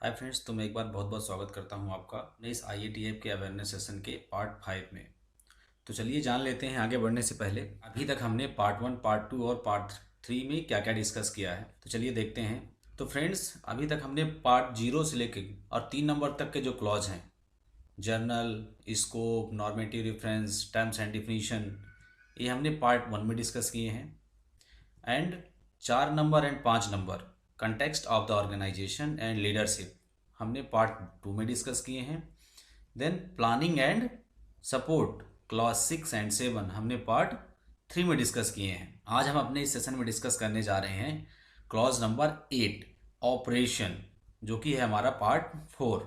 Hi friends, तो मैं एक बार बहुत बहुत स्वागत करता हूं आपका अपने इस IATF के अवेयरनेस सेशन के पार्ट 5 में। तो चलिए जान लेते हैं आगे बढ़ने से पहले अभी तक हमने पार्ट 1, पार्ट 2 और पार्ट 3 में क्या क्या डिस्कस किया है। तो चलिए देखते हैं। तो फ्रेंड्स, अभी तक हमने पार्ट 0 से लेकर और 3 नंबर तक के जो क्लॉज हैं, general, scope, normative reference, terms and definition, ये हमने पार्ट 1 में डिस्कस किए हैं। And 4 number and 5 number, context of the organisation and leadership, हमने पार्ट 2 में डिस्कस किए हैं। Then planning and support, clause 6 and 7, हमने पार्ट 3 में डिस्कस किए हैं। आज हम अपने इस सेशन में डिस्कस करने जा रहे हैं क्लॉज नंबर 8, ऑपरेशन, जो कि है हमारा पार्ट 4।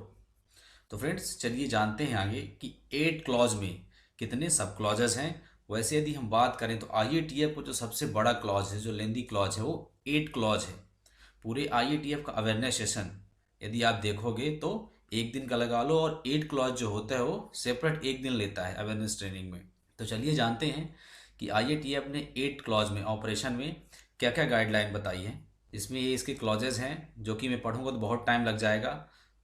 तो फ्रेंड्स, चलिए जानते हैं आगे कि 8 क्लॉज में कितने सब क्लॉजेस हैं। वैसे यदि हम बात करें तो IATF को जो सबसे बड़ा क्लॉज है, जो लेंदी क्लॉज है, वो 8 क्लॉज है। पूरे IATF का अवेयरनेस सेशन यदि आप देखोगे तो एक दिन का लगा लो, और 8 क्लॉज जो होता है वो सेपरेट एक दिन लेता है अवेयरनेस ट्रेनिंग में। तो चलिए जानते हैं कि IATF ने 8 क्लॉज में ऑपरेशन में क्या क्या गाइडलाइन बताई है। इसमें ये इसके क्लॉजेज हैं, जो कि मैं पढ़ूंगा तो बहुत टाइम लग जाएगा।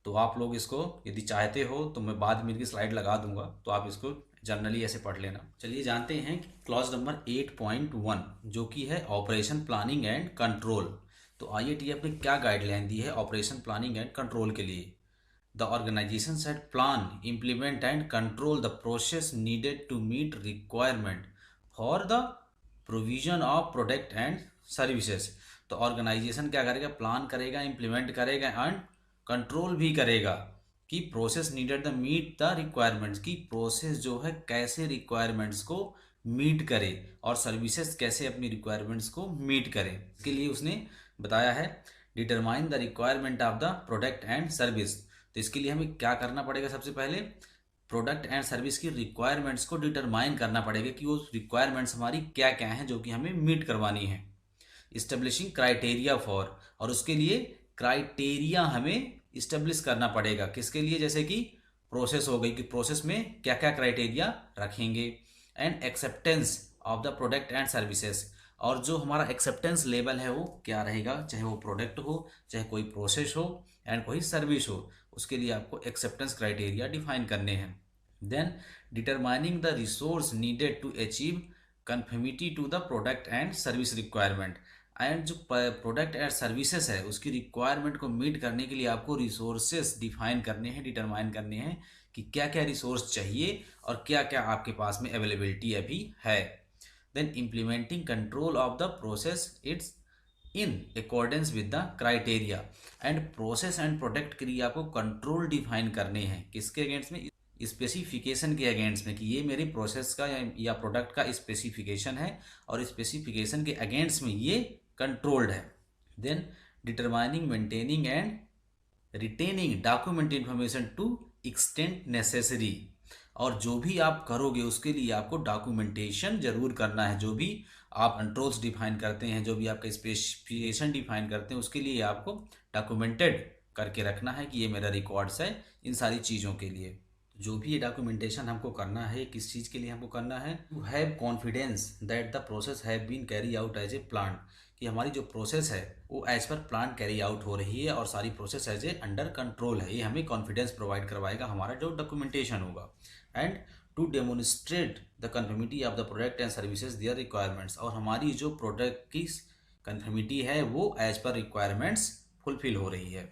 तो आप लोग इसको यदि चाहते हो तो मैं बाद में इनकी स्लाइड लगा दूंगा, तो आप इसको जनरली ऐसे पढ़ लेना। चलिए जानते हैं कि क्लॉज नंबर 8.1, जो कि है ऑपरेशन प्लानिंग एंड कंट्रोल। तो IATF ने क्या गाइडलाइन दी है ऑपरेशन प्लानिंग एंड कंट्रोल के लिए। The organisation set plan, implement and control the process needed to meet requirement for the provision of product and services. तो ऑर्गेनाइजेशन क्या करेगा, plan करेगा, इम्प्लीमेंट करेगा एंड कंट्रोल भी करेगा कि process needed the meet the requirements, की process जो है कैसे रिक्वायरमेंट्स को मीट करे और सर्विसेज कैसे अपनी रिक्वायरमेंट्स को मीट करे। इसके लिए उसने बताया है determine the requirement of the product and service. तो इसके लिए हमें क्या करना पड़ेगा, सबसे पहले प्रोडक्ट एंड सर्विस की रिक्वायरमेंट्स को डिटरमाइन करना पड़ेगा कि वो रिक्वायरमेंट्स हमारी क्या क्या हैं जो कि हमें मीट करवानी है। इस्टेब्लिशिंग क्राइटेरिया फॉर, और उसके लिए क्राइटेरिया हमें इस्टेब्लिश करना पड़ेगा। किसके लिए, जैसे कि प्रोसेस हो गई कि प्रोसेस में क्या क्या क्राइटेरिया रखेंगे। And acceptance of the product and services, और जो हमारा एक्सेप्टेंस लेवल है वो क्या रहेगा, चाहे वो प्रोडक्ट हो, चाहे कोई प्रोसेस हो एंड कोई सर्विस हो, उसके लिए आपको एक्सेप्टेंस क्राइटेरिया डिफाइन करने हैं। Then determining the resource needed to achieve conformity to the product and service requirement. And जो प्रोडक्ट एंड सर्विसेज है उसकी रिक्वायरमेंट को मीट करने के लिए आपको रिसोर्सेस डिफाइन करने हैं, डिटरमाइन करने हैं कि क्या क्या रिसोर्स चाहिए और क्या क्या आपके पास में अवेलेबिलिटी अभी है। Then implementing control of the process it's in accordance with the criteria. And process and product के लिए आपको कंट्रोल डिफाइन करने हैं, किसके अगेंस्ट में, स्पेसिफिकेशन के अगेंस्ट में, कि ये मेरी प्रोसेस का या प्रोडक्ट का स्पेसिफिकेशन है और स्पेसिफिकेशन के अगेंस्ट में ये कंट्रोल्ड है। Then determining, maintaining and retaining document information to extent necessary. और जो भी आप करोगे उसके लिए आपको डॉक्यूमेंटेशन जरूर करना है। जो भी आप कंट्रोल्स डिफाइन करते हैं, जो भी आपका स्पेसिफिकेशन डिफाइन करते हैं, उसके लिए आपको डॉक्यूमेंटेड करके रखना है कि ये मेरा रिकॉर्ड्स है इन सारी चीज़ों के लिए। जो भी ये डॉक्यूमेंटेशन हमको करना है, किस चीज़ के लिए हमको करना है, to have confidence that the process have been carry out as a plan, कि हमारी जो प्रोसेस है वो as per plan carry out हो रही है और सारी process as a under control है। ये हमें कॉन्फिडेंस प्रोवाइड करवाएगा हमारा जो डॉक्यूमेंटेशन होगा। And to demonstrate the conformity of the product and services their requirements, और हमारी जो प्रोडक्ट की कन्फर्मिटी है वो एज पर रिक्वायरमेंट्स फुलफिल हो रही है।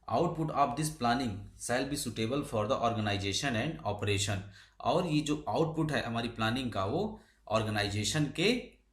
Output of this planning shall be suitable for the organisation and operation, और ये जो आउटपुट है हमारी प्लानिंग का वो ऑर्गेनाइजेशन के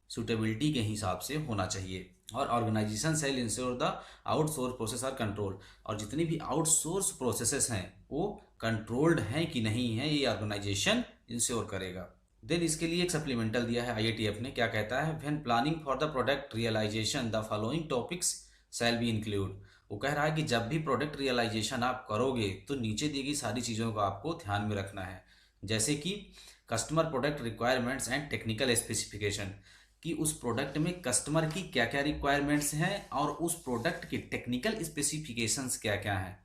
सुटेबिलिटी के हिसाब से होना चाहिए। और organisation shall ensure the outsource process are control, और जितनी भी आउटसोर्स प्रोसेसेस हैं वो कंट्रोल्ड हैं कि नहीं है, ये ऑर्गेनाइजेशन इंश्योर करेगा। देन इसके लिए एक सप्लीमेंटल दिया है IATF ने, क्या कहता है, when planning for the product realisation the following topics shall be include. वो कह रहा है कि जब भी प्रोडक्ट रियलाइजेशन आप करोगे तो नीचे दी गई सारी चीज़ों को आपको ध्यान में रखना है। जैसे कि customer product requirements and technical specification, कि उस प्रोडक्ट में कस्टमर की क्या क्या रिक्वायरमेंट्स हैं और उस प्रोडक्ट की टेक्निकल स्पेसिफिकेशंस क्या क्या हैं।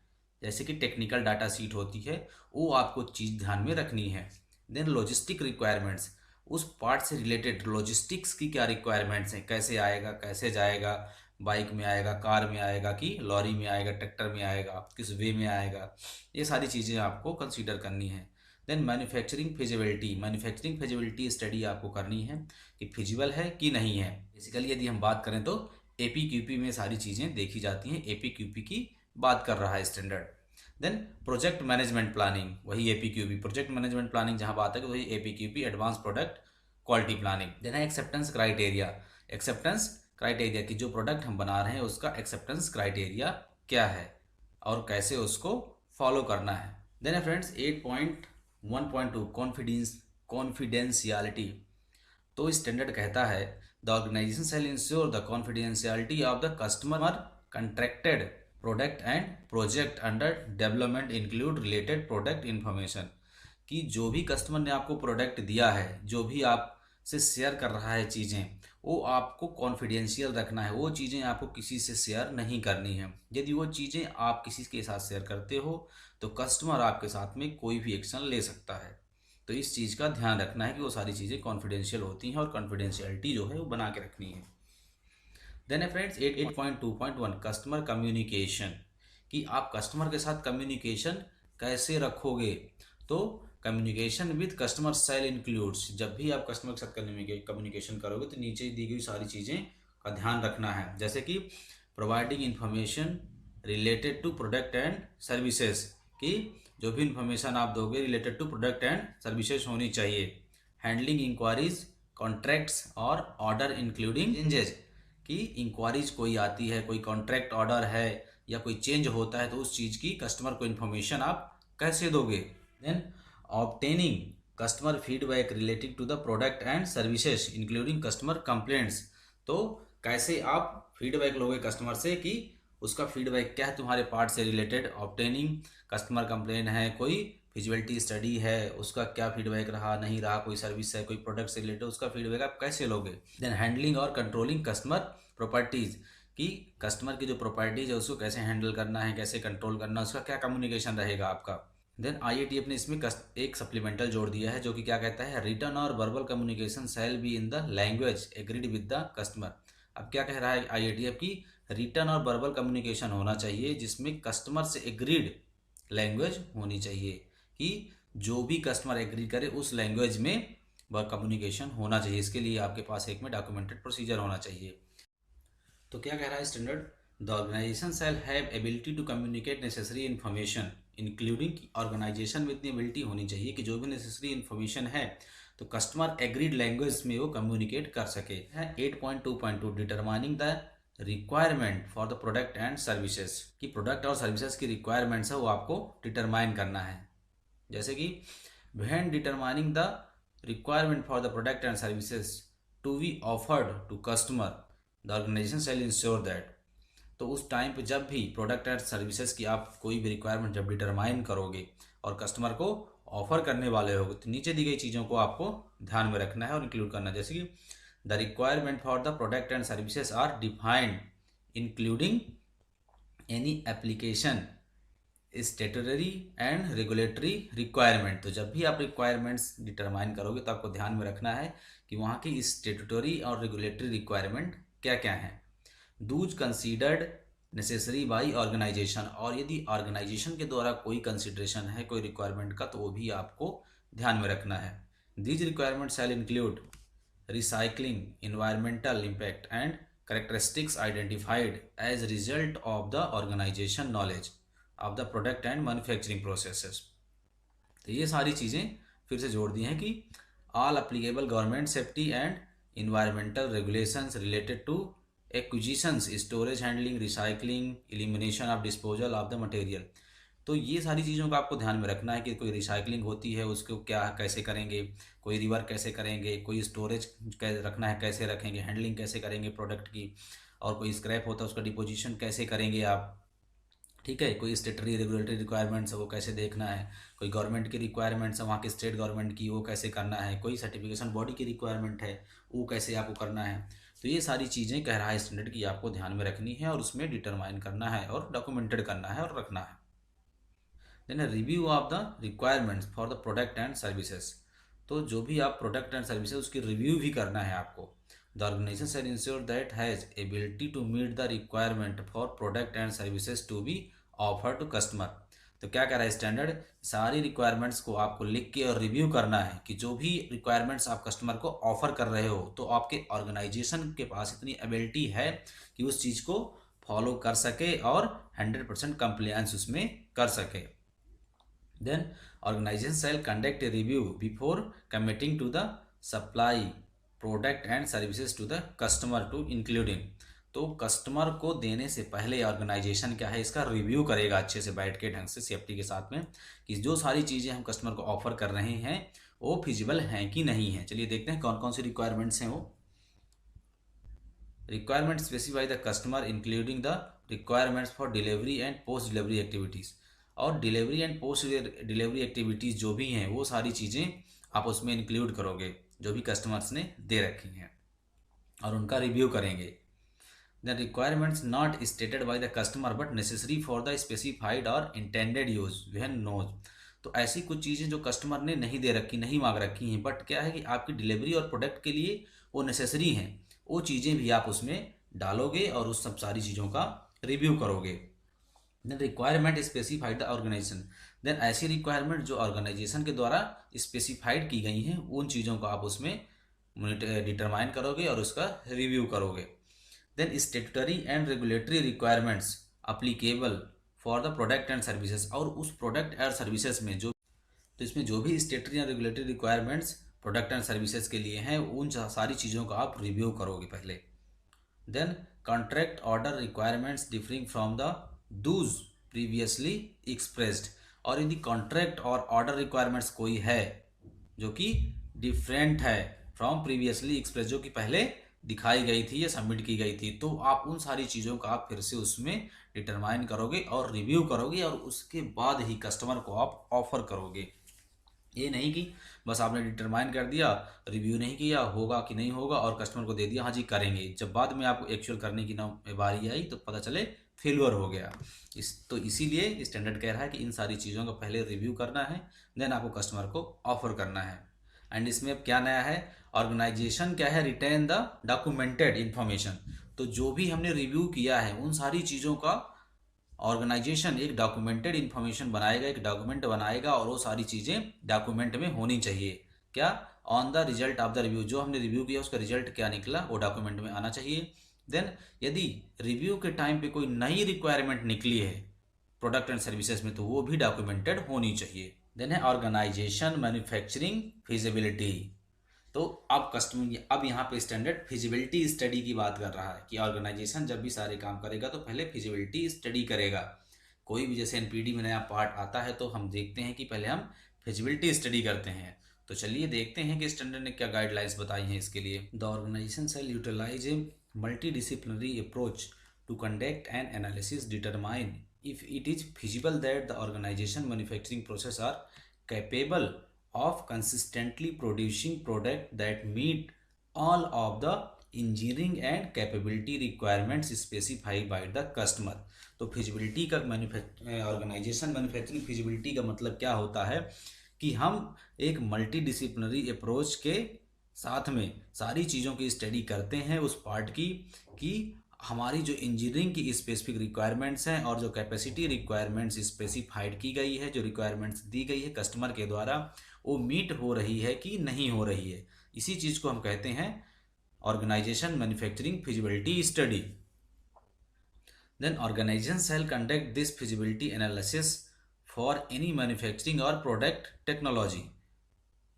जैसे कि टेक्निकल डाटा सीट होती है, वो आपको चीज़ ध्यान में रखनी है। देन लॉजिस्टिक रिक्वायरमेंट्स, उस पार्ट से रिलेटेड लॉजिस्टिक्स की क्या रिक्वायरमेंट्स हैं, कैसे आएगा, कैसे जाएगा, बाइक में आएगा, कार में आएगा, कि लॉरी में आएगा, ट्रैक्टर में आएगा, किस वे में आएगा, ये सारी चीज़ें आपको कंसीडर करनी है। देन मैन्युफैक्चरिंग फिजिबिलिटी स्टडी आपको करनी है कि फिजिबल है कि नहीं है। बेसिकली यदि हम बात करें तो APQP में सारी चीज़ें देखी जाती हैं, APQP की बात कर रहा है standard. Then project management planning, वही APQP, प्रोजेक्ट मैनेजमेंट प्लानिंग जहाँ बात है कि वही APQP, advance product quality planning. Then है एक्सेप्टेंस क्राइटेरिया की जो प्रोडक्ट हम बना रहे हैं उसका एक्सेप्टेंस क्राइटेरिया क्या है और कैसे उसको फॉलो करना है। देन है फ्रेंड्स 8.1.2 कॉन्फिडेंशियलिटी। तो स्टैंडर्ड कहता है the organisation shall ensure the confidentiality of the customer contracted product and project under development include related product information. कि जो भी कस्टमर ने आपको प्रोडक्ट दिया है, जो भी आपसे शेयर कर रहा है चीज़ें, वो आपको कॉन्फिडेंशियल रखना है, वो चीज़ें आपको किसी से शेयर नहीं करनी है। यदि वो चीज़ें आप किसी के साथ शेयर करते हो तो कस्टमर आपके साथ में कोई भी एक्शन ले सकता है। तो इस चीज़ का ध्यान रखना है कि वो सारी चीज़ें कॉन्फिडेंशियल होती हैं और कॉन्फिडेंशियलिटी जो है वो बना के रखनी है। देन है फ्रेंड्स 8.2.1 कस्टमर कम्युनिकेशन। कि आप कस्टमर के साथ कम्युनिकेशन कैसे रखोगे। तो communication with customer shall includes, जब भी आप कस्टमर के साथ कम्युनिकेशन करोगे तो नीचे दी गई सारी चीज़ें का ध्यान रखना है। जैसे कि providing information related to product and services, कि जो भी इंफॉर्मेशन आप दोगे related to product and services होनी चाहिए। हैंडलिंग इंक्वायरीज, कॉन्ट्रैक्ट्स और ऑर्डर इंक्लूडिंग चेंजेस। कि इंक्वायरीज कोई आती है, कोई कॉन्ट्रैक्ट ऑर्डर है या कोई चेंज होता है तो उस चीज़ की कस्टमर को इन्फॉर्मेशन आप कैसे दोगे। Then obtaining customer feedback related to the product and services including customer complaints. तो कैसे आप फीडबैक लोगे कस्टमर से कि उसका फीडबैक क्या है तुम्हारे पार्ट से रिलेटेड। ऑब्टेनिंग कस्टमर कंप्लेंट है, कोई फिजिबिलिटी स्टडी है, उसका क्या फीडबैक रहा नहीं रहा, कोई सर्विस है, कोई प्रोडक्ट से रिलेटेड, उसका फीडबैक आप कैसे लोगे। देन हैंडलिंग और कंट्रोलिंग कस्टमर प्रॉपर्टीज, कि कस्टमर की जो प्रॉपर्टीज है उसको कैसे हैंडल करना है, कैसे कंट्रोल करना है, उसका क्या कम्युनिकेशन रहेगा आपका। देन IATF ने इसमें एक सप्लीमेंटल जोड़ दिया है जो कि क्या कहता है, रिटर्न और verbal communication shall be in the language agreed with the customer. अब क्या कह रहा है IATF की, रिटर्न और वर्बल कम्युनिकेशन होना चाहिए जिसमें कस्टमर से एग्रीड लैंग्वेज होनी चाहिए। कि जो भी कस्टमर एग्री करे उस लैंग्वेज में वह कम्युनिकेशन होना चाहिए। इसके लिए आपके पास एक में डॉक्यूमेंटेड प्रोसीजर होना चाहिए। तो क्या कह रहा है standard, the organisation shall have ability to communicate necessary information including, organisation में इतनी एबिलिटी होनी चाहिए कि जो भी नेसेसरी इन्फॉर्मेशन है तो कस्टमर एग्रीड लैंग्वेज में वो कम्युनिकेट कर सके। 8.2.2 determining the requirement for the product and services. कि प्रोडक्ट और सर्विसेज की रिक्वायरमेंट्स है वो आपको डिटरमाइन करना है। जैसे कि when determining the requirement for the product and services to be offered to customer the organisation shall ensure that. तो उस टाइम पे जब भी प्रोडक्ट एंड सर्विसेज की आप कोई भी रिक्वायरमेंट जब डिटरमाइन करोगे और कस्टमर को ऑफर करने वाले होगे तो नीचे दी गई चीज़ों को आपको ध्यान में रखना है और इंक्लूड करना है। जैसे कि the requirement for the product and services are defined including any application statutory and regulatory requirement. तो जब भी आप रिक्वायरमेंट्स डिटरमाइन करोगे तो आपको ध्यान में रखना है कि वहाँ की स्टेटरी और रेगुलेटरी रिक्वायरमेंट क्या क्या हैं। Those considered necessary by organisation, और यदि ऑर्गेनाइजेशन के द्वारा कोई कंसिडरेशन है कोई रिक्वायरमेंट का तो वो भी आपको ध्यान में रखना है। These requirement shall include recycling, environmental impact and characteristics identified as result of the organisation knowledge of the product and manufacturing processes. तो ये सारी चीज़ें फिर से जोड़ दी हैं कि all applicable government safety and environmental regulations related to acquisitions, storage, handling, recycling, elimination of disposal of the material. तो ये सारी चीज़ों का आपको ध्यान में रखना है कि कोई रिसाइकलिंग होती है उसको क्या कैसे करेंगे, कोई रिवर कैसे करेंगे, कोई स्टोरेज रखना है कैसे रखेंगे, हैंडलिंग कैसे करेंगे प्रोडक्ट की, और कोई स्क्रैप होता है उसका डिपोजिशन कैसे करेंगे आप। ठीक है, कोई स्टेटरी रेगुलेटरी रिक्वायरमेंट्स है वो कैसे देखना है, कोई गवर्नमेंट की रिक्वायरमेंट्स है वहाँ की स्टेट गवर्नमेंट की वो कैसे करना है, कोई सर्टिफिकेशन बॉडी की रिक्वायरमेंट है वो कैसे आपको करना है। तो ये सारी चीज़ें कह रहा है स्टैंडर्ड की आपको ध्यान में रखनी है और उसमें डिटरमाइन करना है और डॉक्यूमेंटेड करना है और रखना है। Then review of the requirements for the product and services. तो जो भी आप प्रोडक्ट एंड सर्विसेज उसकी रिव्यू भी करना है आपको। The organisation shall ensure that has ability to meet the requirement for product and services to be offer to customer. तो क्या कह रहा है स्टैंडर्ड, सारी रिक्वायरमेंट्स को आपको लिख के और रिव्यू करना है कि जो भी रिक्वायरमेंट्स आप कस्टमर को ऑफर कर रहे हो तो आपके ऑर्गेनाइजेशन के पास इतनी एबिलिटी है कि उस चीज़ को फॉलो कर सके और 100% कंप्लायंस उसमें कर सके। Then organization shall conduct a review before committing to the supply product and services to the customer to including। तो कस्टमर को देने से पहले ऑर्गेनाइजेशन क्या है, इसका रिव्यू करेगा अच्छे से बैठ के ढंग से सेफ्टी के साथ में कि जो सारी चीज़ें हम कस्टमर को ऑफर कर रहे हैं वो फिजिबल हैं कि नहीं है। चलिए देखते हैं कौन कौन सी रिक्वायरमेंट्स हैं वो। Requirement specify the customer including the requirements for delivery and post delivery activities. और delivery and post delivery activities जो भी हैं वो सारी चीज़ें आप उसमें इंक्लूड करोगे जो भी कस्टमर्स ने दे रखी हैं और उनका रिव्यू करेंगे। The requirements not stated by the customer but necessary for the specified और इंटेंडेड यूज व्हेन नोज। तो ऐसी कुछ चीज़ें जो कस्टमर ने नहीं दे रखी, नहीं मांग रखी हैं, बट क्या है कि आपकी डिलीवरी और प्रोडक्ट के लिए वो नेसेसरी हैं, वो चीज़ें भी आप उसमें डालोगे और उस सब सारी चीज़ों का रिव्यू करोगे। Then requirement specified the organisation. Then ऐसी रिक्वायरमेंट जो ऑर्गेनाइजेशन के द्वारा स्पेसिफाइड की गई हैं उन चीज़ों को आप उसमें डिटरमाइन करोगे और उसका रिव्यू करोगे। Then statutory and regulatory requirements applicable for the product and services. और उस प्रोडक्ट एंड सर्विसेज में जो, तो इसमें जो भी स्टेटरी and regulatory requirements product and services के लिए हैं उन सारी चीज़ों को आप रिव्यू करोगे पहले। Then contract order requirements differing from the those previously expressed. और यदि कॉन्ट्रैक्ट और ऑर्डर रिक्वायरमेंट्स कोई है जो कि डिफरेंट है फ्रॉम प्रीवियसली एक्सप्रेस, जो कि पहले दिखाई गई थी या सबमिट की गई थी, तो आप उन सारी चीज़ों का आप फिर से उसमें डिटरमाइन करोगे और रिव्यू करोगे और उसके बाद ही कस्टमर को आप ऑफर करोगे। ये नहीं कि बस आपने डिटरमाइन कर दिया, रिव्यू नहीं किया होगा कि नहीं होगा और कस्टमर को दे दिया हाँ जी करेंगे, जब बाद में आपको एक्चुअल करने की ना बारी आई तो पता चले फेलियर हो गया। तो इसीलिए स्टैंडर्ड कह रहा है कि इन सारी चीज़ों का पहले रिव्यू करना है, देन आपको कस्टमर को ऑफर करना है। एंड इसमें अब क्या नया है, ऑर्गेनाइजेशन क्या है, रिटेन द डॉक्यूमेंटेड इन्फॉर्मेशन। तो जो भी हमने रिव्यू किया है उन सारी चीज़ों का ऑर्गेनाइजेशन एक डॉक्यूमेंटेड इन्फॉर्मेशन बनाएगा, एक डॉक्यूमेंट बनाएगा और वो सारी चीज़ें डॉक्यूमेंट में होनी चाहिए। क्या, on the result of the review, जो हमने रिव्यू किया उसका रिजल्ट क्या निकला वो डॉक्यूमेंट में आना चाहिए। देन यदि रिव्यू के टाइम पे कोई नई रिक्वायरमेंट निकली है प्रोडक्ट एंड सर्विसेज में तो वो भी डॉक्यूमेंटेड होनी चाहिए। देन है ऑर्गेनाइजेशन मैन्युफैक्चरिंग फिजिबिलिटी। तो अब यहाँ पे स्टैंडर्ड फिजिबिलिटी स्टडी की बात कर रहा है कि ऑर्गेनाइजेशन जब भी सारे काम करेगा तो पहले फिजिबिलिटी स्टडी करेगा। कोई भी जैसे एनपीडी में नया पार्ट आता है तो हम देखते हैं कि पहले हम फिजिबिलिटी स्टडी करते हैं। तो चलिए देखते हैं कि स्टैंडर्ड ने क्या गाइडलाइंस बताई हैं इसके लिए। The organisation shall utilise a multidisciplinary approach to conduct an analysis determine if it is feasible that the organization manufacturing process are capable of consistently producing product that meet all of the engineering and capability requirements specified by the customer। तो feasibility का organisation manufacturing feasibility का मतलब क्या होता है कि हम एक मल्टी डिसिप्लिनरी अप्रोच के साथ में सारी चीज़ों की स्टडी करते हैं उस पार्ट की कि हमारी जो इंजीनियरिंग की स्पेसिफिक रिक्वायरमेंट्स हैं और जो कैपेसिटी रिक्वायरमेंट्स स्पेसिफाइड की गई है, जो रिक्वायरमेंट्स दी गई है कस्टमर के द्वारा, वो मीट हो रही है कि नहीं हो रही है। इसी चीज़ को हम कहते हैं organisation manufacturing feasibility study. Then organisation shall conduct this feasibility analysis for any manufacturing और product technology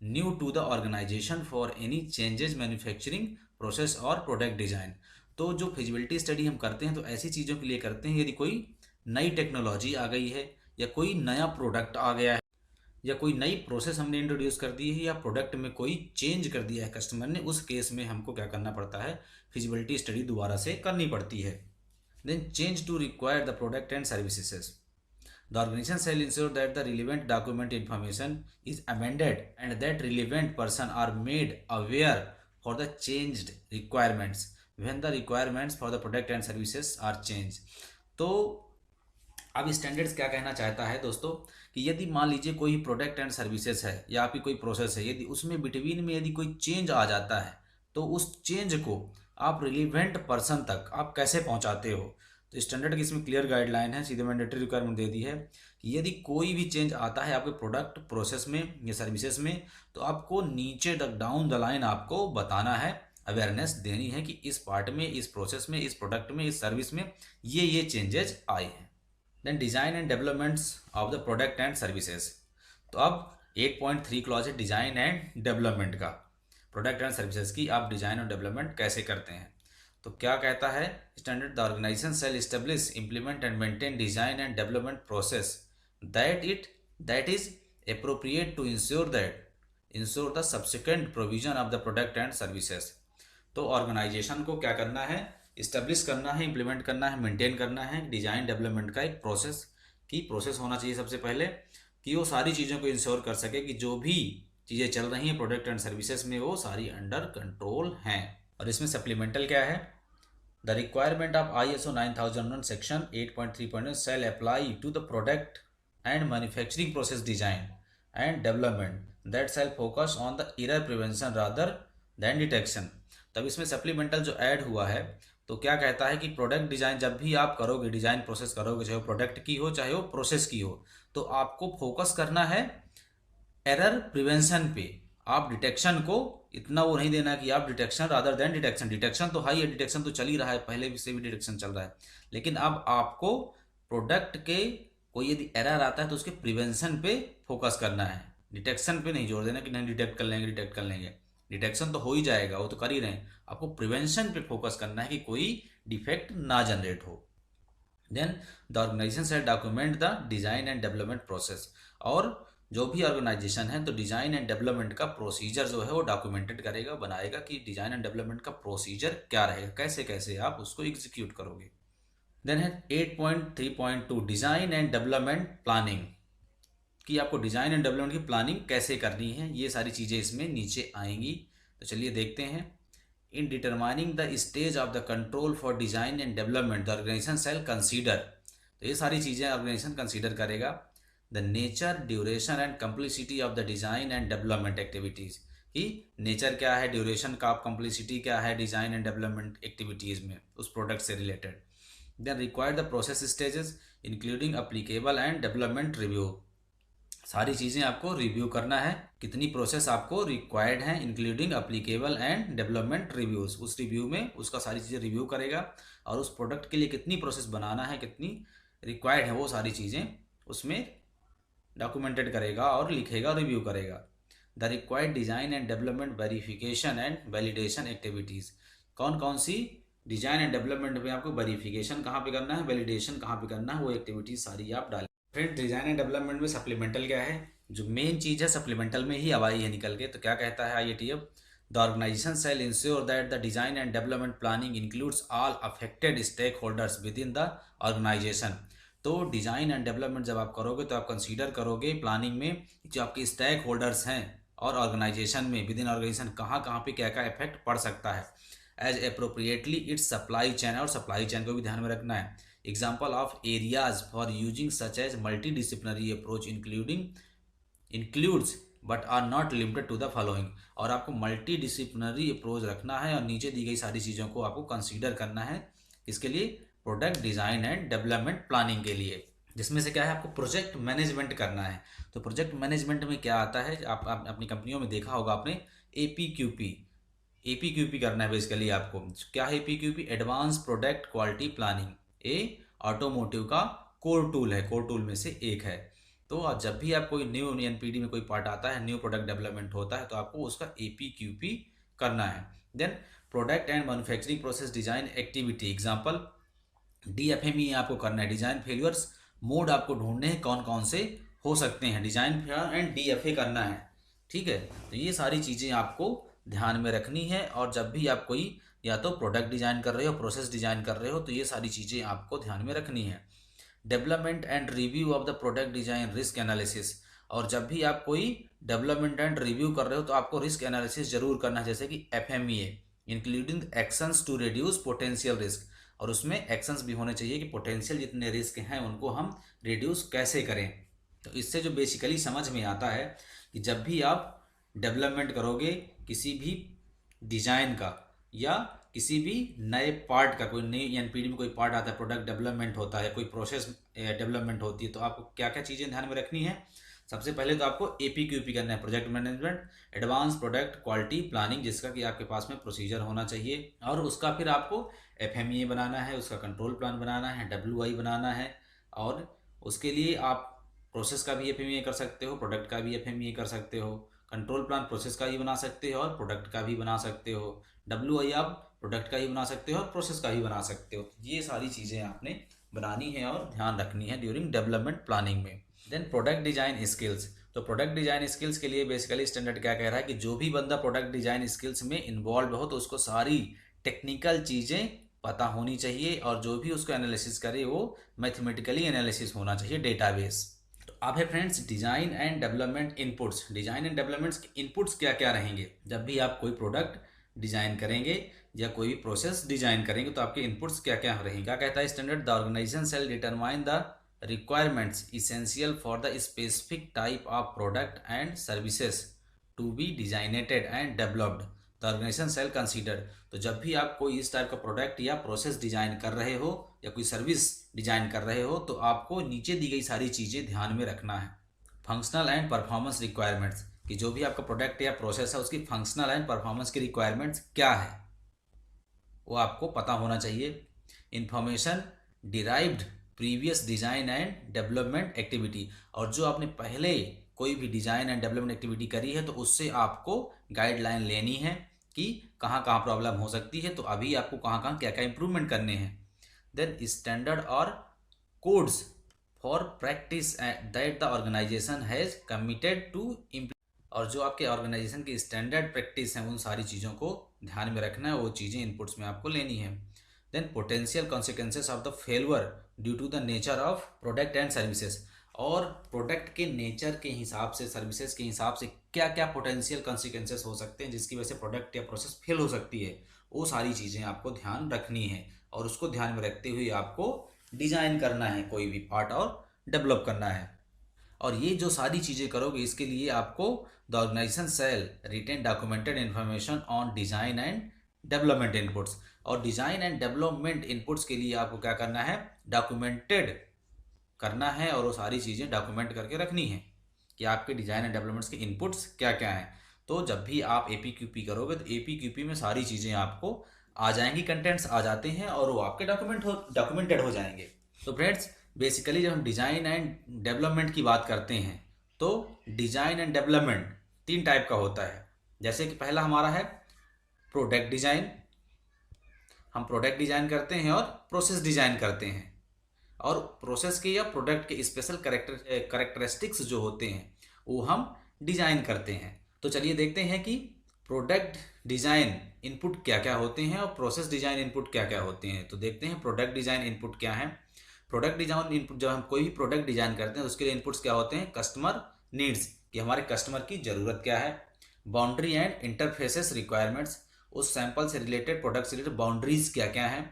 new to the organisation for any changes manufacturing process और प्रोडक्ट डिज़ाइन। तो जो फिजिबिलिटी स्टडी हम करते हैं तो ऐसी चीज़ों के लिए करते हैं यदि कोई नई टेक्नोलॉजी आ गई है या कोई नया प्रोडक्ट आ गया है या कोई नई प्रोसेस हमने इंट्रोड्यूस कर दी है या प्रोडक्ट में कोई चेंज कर दिया है कस्टमर ने, उस केस में हमको क्या करना पड़ता है, फिजिबिलिटी स्टडी दोबारा से करनी पड़ती है। Then change to require the product and services. The organization shall ensure that the relevant document information is amended and that relevant person are made aware for the changed requirements when the requirements for the product and services are changed। तो अब standards क्या कहना चाहता है दोस्तों कि यदि मान लीजिए कोई प्रोडक्ट एंड सर्विसेज है या आपकी कोई प्रोसेस है, यदि उसमें बिटवीन में यदि कोई चेंज आ जाता है तो उस चेंज को आप रिलीवेंट पर्सन तक आप कैसे पहुंचाते हो। तो स्टैंडर्ड की इसमें क्लियर गाइडलाइन है, सीधे मैंडेटरी रिक्वायरमेंट दे दी है कि यदि कोई भी चेंज आता है आपके प्रोडक्ट प्रोसेस में या सर्विसेज में, तो आपको नीचे तक डाउन द लाइन आपको बताना है, अवेयरनेस देनी है कि इस पार्ट में, इस प्रोसेस में, इस प्रोडक्ट में, इस सर्विस में ये चेंजेस आए हैं। Then design and developments of the product and services. तो अब 8.3 क्लॉज है डिज़ाइन एंड डेवलपमेंट का, प्रोडक्ट एंड सर्विसेज की आप डिज़ाइन और डेवलपमेंट कैसे करते हैं। तो क्या कहता है standard, the organisation shall establish, implement and maintain design and development process that is appropriate to ensure the subsequent provision of the product and services. तो ऑर्गेनाइजेशन को क्या करना है, इस्टेब्लिश करना है, इम्प्लीमेंट करना है, मेंटेन करना है डिज़ाइन डेवलपमेंट का एक प्रोसेस होना चाहिए सबसे पहले, कि वो सारी चीज़ों को इंश्योर कर सके कि जो भी चीज़ें चल रही हैं प्रोडक्ट एंड सर्विसेज में वो सारी अंडर कंट्रोल हैं। और इसमें सप्लीमेंटल क्या है, the requirement of ISO 9001 section 8.3 shall apply to the product and manufacturing process design and development that shall focus on the error prevention rather than detection. तब इसमें सप्लीमेंटल जो ऐड हुआ है, तो क्या कहता है कि प्रोडक्ट डिज़ाइन जब भी आप करोगे, डिज़ाइन प्रोसेस करोगे, चाहे वो प्रोडक्ट की हो चाहे वो प्रोसेस की हो, तो आपको फोकस करना है एरर प्रिवेंशन पे। आप डिटेक्शन को इतना वो नहीं देना कि आप डिटेक्शन रादर देन डिटेक्शन तो हाई है, डिटेक्शन तो चल ही रहा है, पहले से भी डिटेक्शन चल रहा है, लेकिन अब आपको प्रोडक्ट के कोई यदि एरर आता है तो उसके प्रिवेंशन पे फोकस करना है, डिटेक्शन पे नहीं जोर देना कि नहीं डिटेक्ट कर लेंगे। डिटेक्शन तो हो ही जाएगा, वो तो कर ही रहे हैं, आपको प्रिवेंशन पे फोकस करना है कि कोई डिफेक्ट ना जनरेट हो। देन द ऑर्गेनाइजेशन से document the design and development process. और जो भी ऑर्गेनाइजेशन है तो डिजाइन एंड डेवलपमेंट का प्रोसीजर जो है वो डॉक्यूमेंटेड करेगा, बनाएगा कि डिजाइन एंड डेवलपमेंट का प्रोसीजर क्या रहेगा, कैसे कैसे आप उसको एग्जीक्यूट करोगे। देन है 8.3.2 डिजाइन एंड डेवलपमेंट प्लानिंग, कि आपको डिजाइन एंड डेवलपमेंट की प्लानिंग कैसे करनी है, ये सारी चीजें इसमें नीचे आएंगी। तो चलिए देखते हैं। In determining the stage of the control for design and development the organisation shall consider. तो ये सारी चीजें ऑर्गेनाइजेशन कंसीडर करेगा। The nature, duration and complexity of the design and development activities, कि नेचर क्या है, ड्यूरेशन का, कम्प्लिसिटी क्या है डिजाइन एंड डेवलपमेंट एक्टिविटीज में उस प्रोडक्ट से related. Then require the process stages including applicable and development review. सारी चीज़ें आपको रिव्यू करना है, कितनी प्रोसेस आपको रिक्वायर्ड है including applicable and development reviews, उस रिव्यू में उसका सारी चीज़ें रिव्यू करेगा, और उस प्रोडक्ट के लिए कितनी प्रोसेस बनाना है, कितनी रिक्वायर्ड है, वो सारी चीज़ें उसमें डॉक्यूमेंटेड करेगा और लिखेगा, रिव्यू करेगा। The required design and development verification and validation activities, कौन कौन सी डिज़ाइन एंड डेवलपमेंट में आपको वेरिफिकेशन कहाँ पे करना है, वैलिडेशन कहाँ पे करना है, वो एक्टिविटीज़ सारी आप डालें। फ्रेंड डिज़ाइन एंड डेवलपमेंट में सप्लीमेंटल क्या है, जो मेन चीज़ है सप्लीमेंटल में ही अब आई है निकल के। तो क्या कहता है IATF, the organisation shall ensure that the design and development planning includes all affected stakeholders within the organisation. तो डिज़ाइन एंड डेवलपमेंट जब आप करोगे तो आप कंसीडर करोगे प्लानिंग में जो आपके स्टेक होल्डर्स हैं और ऑर्गेनाइजेशन में, विद इन ऑर्गेनाइजेशन कहाँ कहाँ पे क्या क्या इफेक्ट पड़ सकता है, as appropriately its supply chain, और सप्लाई चैन को भी ध्यान में रखना है। Example of areas for using such as multidisciplinary approach includes but are not limited to the following. और आपको मल्टी डिसिप्लिनरी अप्रोच रखना है और नीचे दी गई सारी चीज़ों को आपको कंसीडर करना है, इसके लिए product design and development planning के लिए, जिसमें से क्या है आपको प्रोजेक्ट मैनेजमेंट करना है। तो प्रोजेक्ट मैनेजमेंट में क्या आता है, आप अपनी कंपनियों में देखा होगा आपने, APQP करना है बेसिकली आपको। क्या है APQP, advance product quality planning, ये ऑटोमोटिव का कोर टूल है, कोर टूल में से एक है। तो जब भी आप कोई न्यू NPD में कोई पार्ट आता है, न्यू प्रोडक्ट डेवलपमेंट होता है, तो आपको उसका APQP करना है। Then product and manufacturing process design activity, example DFME आपको करना है, डिजाइन फेलियर्स मोड आपको ढूंढने हैं कौन कौन से हो सकते हैं, डिजाइन फेलियर एंड DFA करना है। ठीक है, तो ये सारी चीज़ें आपको ध्यान में रखनी है। और जब भी आप कोई या तो प्रोडक्ट डिजाइन कर रहे हो, प्रोसेस डिजाइन कर रहे हो, तो ये सारी चीज़ें आपको ध्यान में रखनी है। Development and review of the product design, risk analysis, और जब भी आप कोई डेवलपमेंट एंड रिव्यू कर रहे हो तो आपको रिस्क एनालिसिस जरूर करना है, जैसे कि FMEA including actions to reduce potential risk, और उसमें एक्शंस भी होने चाहिए कि पोटेंशियल जितने रिस्क हैं उनको हम रिड्यूस कैसे करें। तो इससे जो बेसिकली समझ में आता है कि जब भी आप डेवलपमेंट करोगे किसी भी डिजाइन का या किसी भी नए पार्ट का, कोई नई एनपीडी में कोई पार्ट आता है, प्रोडक्ट डेवलपमेंट होता है, कोई प्रोसेस डेवलपमेंट होती है, तो आपको क्या क्या चीज़ें ध्यान में रखनी है। सबसे पहले तो आपको एपीक्यूपी करना है, project management advance product quality planning, जिसका कि आपके पास में प्रोसीजर होना चाहिए। और उसका फिर आपको एफएमईए बनाना है, उसका कंट्रोल प्लान बनाना है, डब्ल्यूआई बनाना है। और उसके लिए आप प्रोसेस का भी एफएमईए कर सकते हो, प्रोडक्ट का भी एफएमईए कर सकते हो, कंट्रोल प्लान प्रोसेस का भी बना सकते हो और प्रोडक्ट का भी बना सकते हो, डब्ल्यूआई आप प्रोडक्ट का ही बना सकते हो और प्रोसेस का ही बना सकते हो। ये सारी चीज़ें आपने बनानी है और ध्यान रखनी है ड्यूरिंग डेवलपमेंट प्लानिंग में। Then product design skills. तो प्रोडक्ट डिजाइन स्किल्स के लिए बेसिकली स्टैंडर्ड क्या कह रहा है कि जो भी बंदा प्रोडक्ट डिजाइन स्किल्स में इन्वॉल्व हो तो उसको सारी टेक्निकल चीज़ें पता होनी चाहिए, और जो भी उसको एनालिसिस करे वो मैथमेटिकली एनालिसिस होना चाहिए, डेटाबेस। तो अब है friends design and development inputs. Design and developments के इनपुट्स क्या क्या रहेंगे। जब भी आप कोई प्रोडक्ट डिजाइन करेंगे या कोई भी प्रोसेस डिजाइन करेंगे तो आपके इनपुट्स क्या क्या रहेंगे। क्या कहता है standard, the organisation shall determine the requirements essential for the specific type of product and services to be designed and developed the organization shall consider। तो जब भी आप कोई इस टाइप का प्रोडक्ट या प्रोसेस डिजाइन कर रहे हो या कोई सर्विस डिजाइन कर रहे हो तो आपको नीचे दी गई सारी चीज़ें ध्यान में रखना है। फंक्शनल एंड परफॉर्मेंस रिक्वायरमेंट्स, कि जो भी आपका प्रोडक्ट या प्रोसेस है उसकी फंक्शनल एंड परफॉर्मेंस की रिक्वायरमेंट्स क्या है वो आपको पता होना चाहिए। Information derived previous design and development activity, और जो आपने पहले कोई भी डिज़ाइन एंड डेवलपमेंट एक्टिविटी करी है तो उससे आपको गाइडलाइन लेनी है कि कहाँ कहाँ प्रॉब्लम हो सकती है, तो अभी आपको कहाँ कहाँ क्या क्या इंप्रूवमेंट करने हैं। देन स्टैंडर्ड और codes for practice that the organisation has committed to, और जो आपके ऑर्गेनाइजेशन की स्टैंडर्ड प्रैक्टिस है उन सारी चीज़ों को ध्यान में रखना है, वो चीज़ें इनपुट्स में आपको लेनी है। Then potential consequences of the failure due to the nature of product and services, और प्रोडक्ट के नेचर के हिसाब से, सर्विसेज के हिसाब से क्या क्या पोटेंशियल कॉन्सिक्वेंसेस हो सकते हैं जिसकी वजह से प्रोडक्ट या प्रोसेस फेल हो सकती है, वो सारी चीज़ें आपको ध्यान रखनी है। और उसको ध्यान में रखते हुए आपको डिज़ाइन करना है कोई भी पार्ट और डेवलप करना है। और ये जो सारी चीज़ें करोगे इसके लिए आपको the organisation shall retain documented information on design and development inputs, और डिज़ाइन एंड डेवलपमेंट इनपुट्स के लिए आपको क्या करना है, डॉक्यूमेंटेड करना है, और वो सारी चीज़ें डॉक्यूमेंट करके रखनी है कि आपके डिज़ाइन एंड डेवलपमेंट्स के इनपुट्स क्या क्या हैं। तो जब भी आप एपीक्यूपी करोगे तो एपीक्यूपी में सारी चीज़ें आपको आ जाएंगी, कंटेंट्स आ जाते हैं और वो आपके डॉक्यूमेंटेड हो जाएंगे। तो फ्रेंड्स बेसिकली जब हम डिज़ाइन एंड डेवलपमेंट की बात करते हैं तो डिज़ाइन एंड डेवलपमेंट 3 टाइप का होता है। जैसे कि पहला हमारा है प्रोडक्ट डिज़ाइन, हम प्रोडक्ट डिज़ाइन करते हैं और प्रोसेस डिज़ाइन करते हैं, और प्रोसेस के या प्रोडक्ट के स्पेशल करेक्टरिस्टिक्स जो होते हैं वो हम डिज़ाइन करते हैं। तो चलिए देखते हैं कि प्रोडक्ट डिज़ाइन इनपुट क्या क्या होते हैं और प्रोसेस डिज़ाइन इनपुट क्या क्या होते हैं। तो देखते हैं प्रोडक्ट डिज़ाइन इनपुट क्या है। प्रोडक्ट डिज़ाइन इनपुट, जब हम कोई भी प्रोडक्ट डिज़ाइन करते हैं तो उसके लिए इनपुट्स क्या होते हैं, कस्टमर नीड्स, कि हमारे कस्टमर की ज़रूरत क्या है, बाउंड्री एंड इंटरफेसेस रिक्वायरमेंट्स, उस सैंपल से रिलेटेड प्रोडक्ट से रिलेटेड बाउंड्रीज क्या क्या हैं,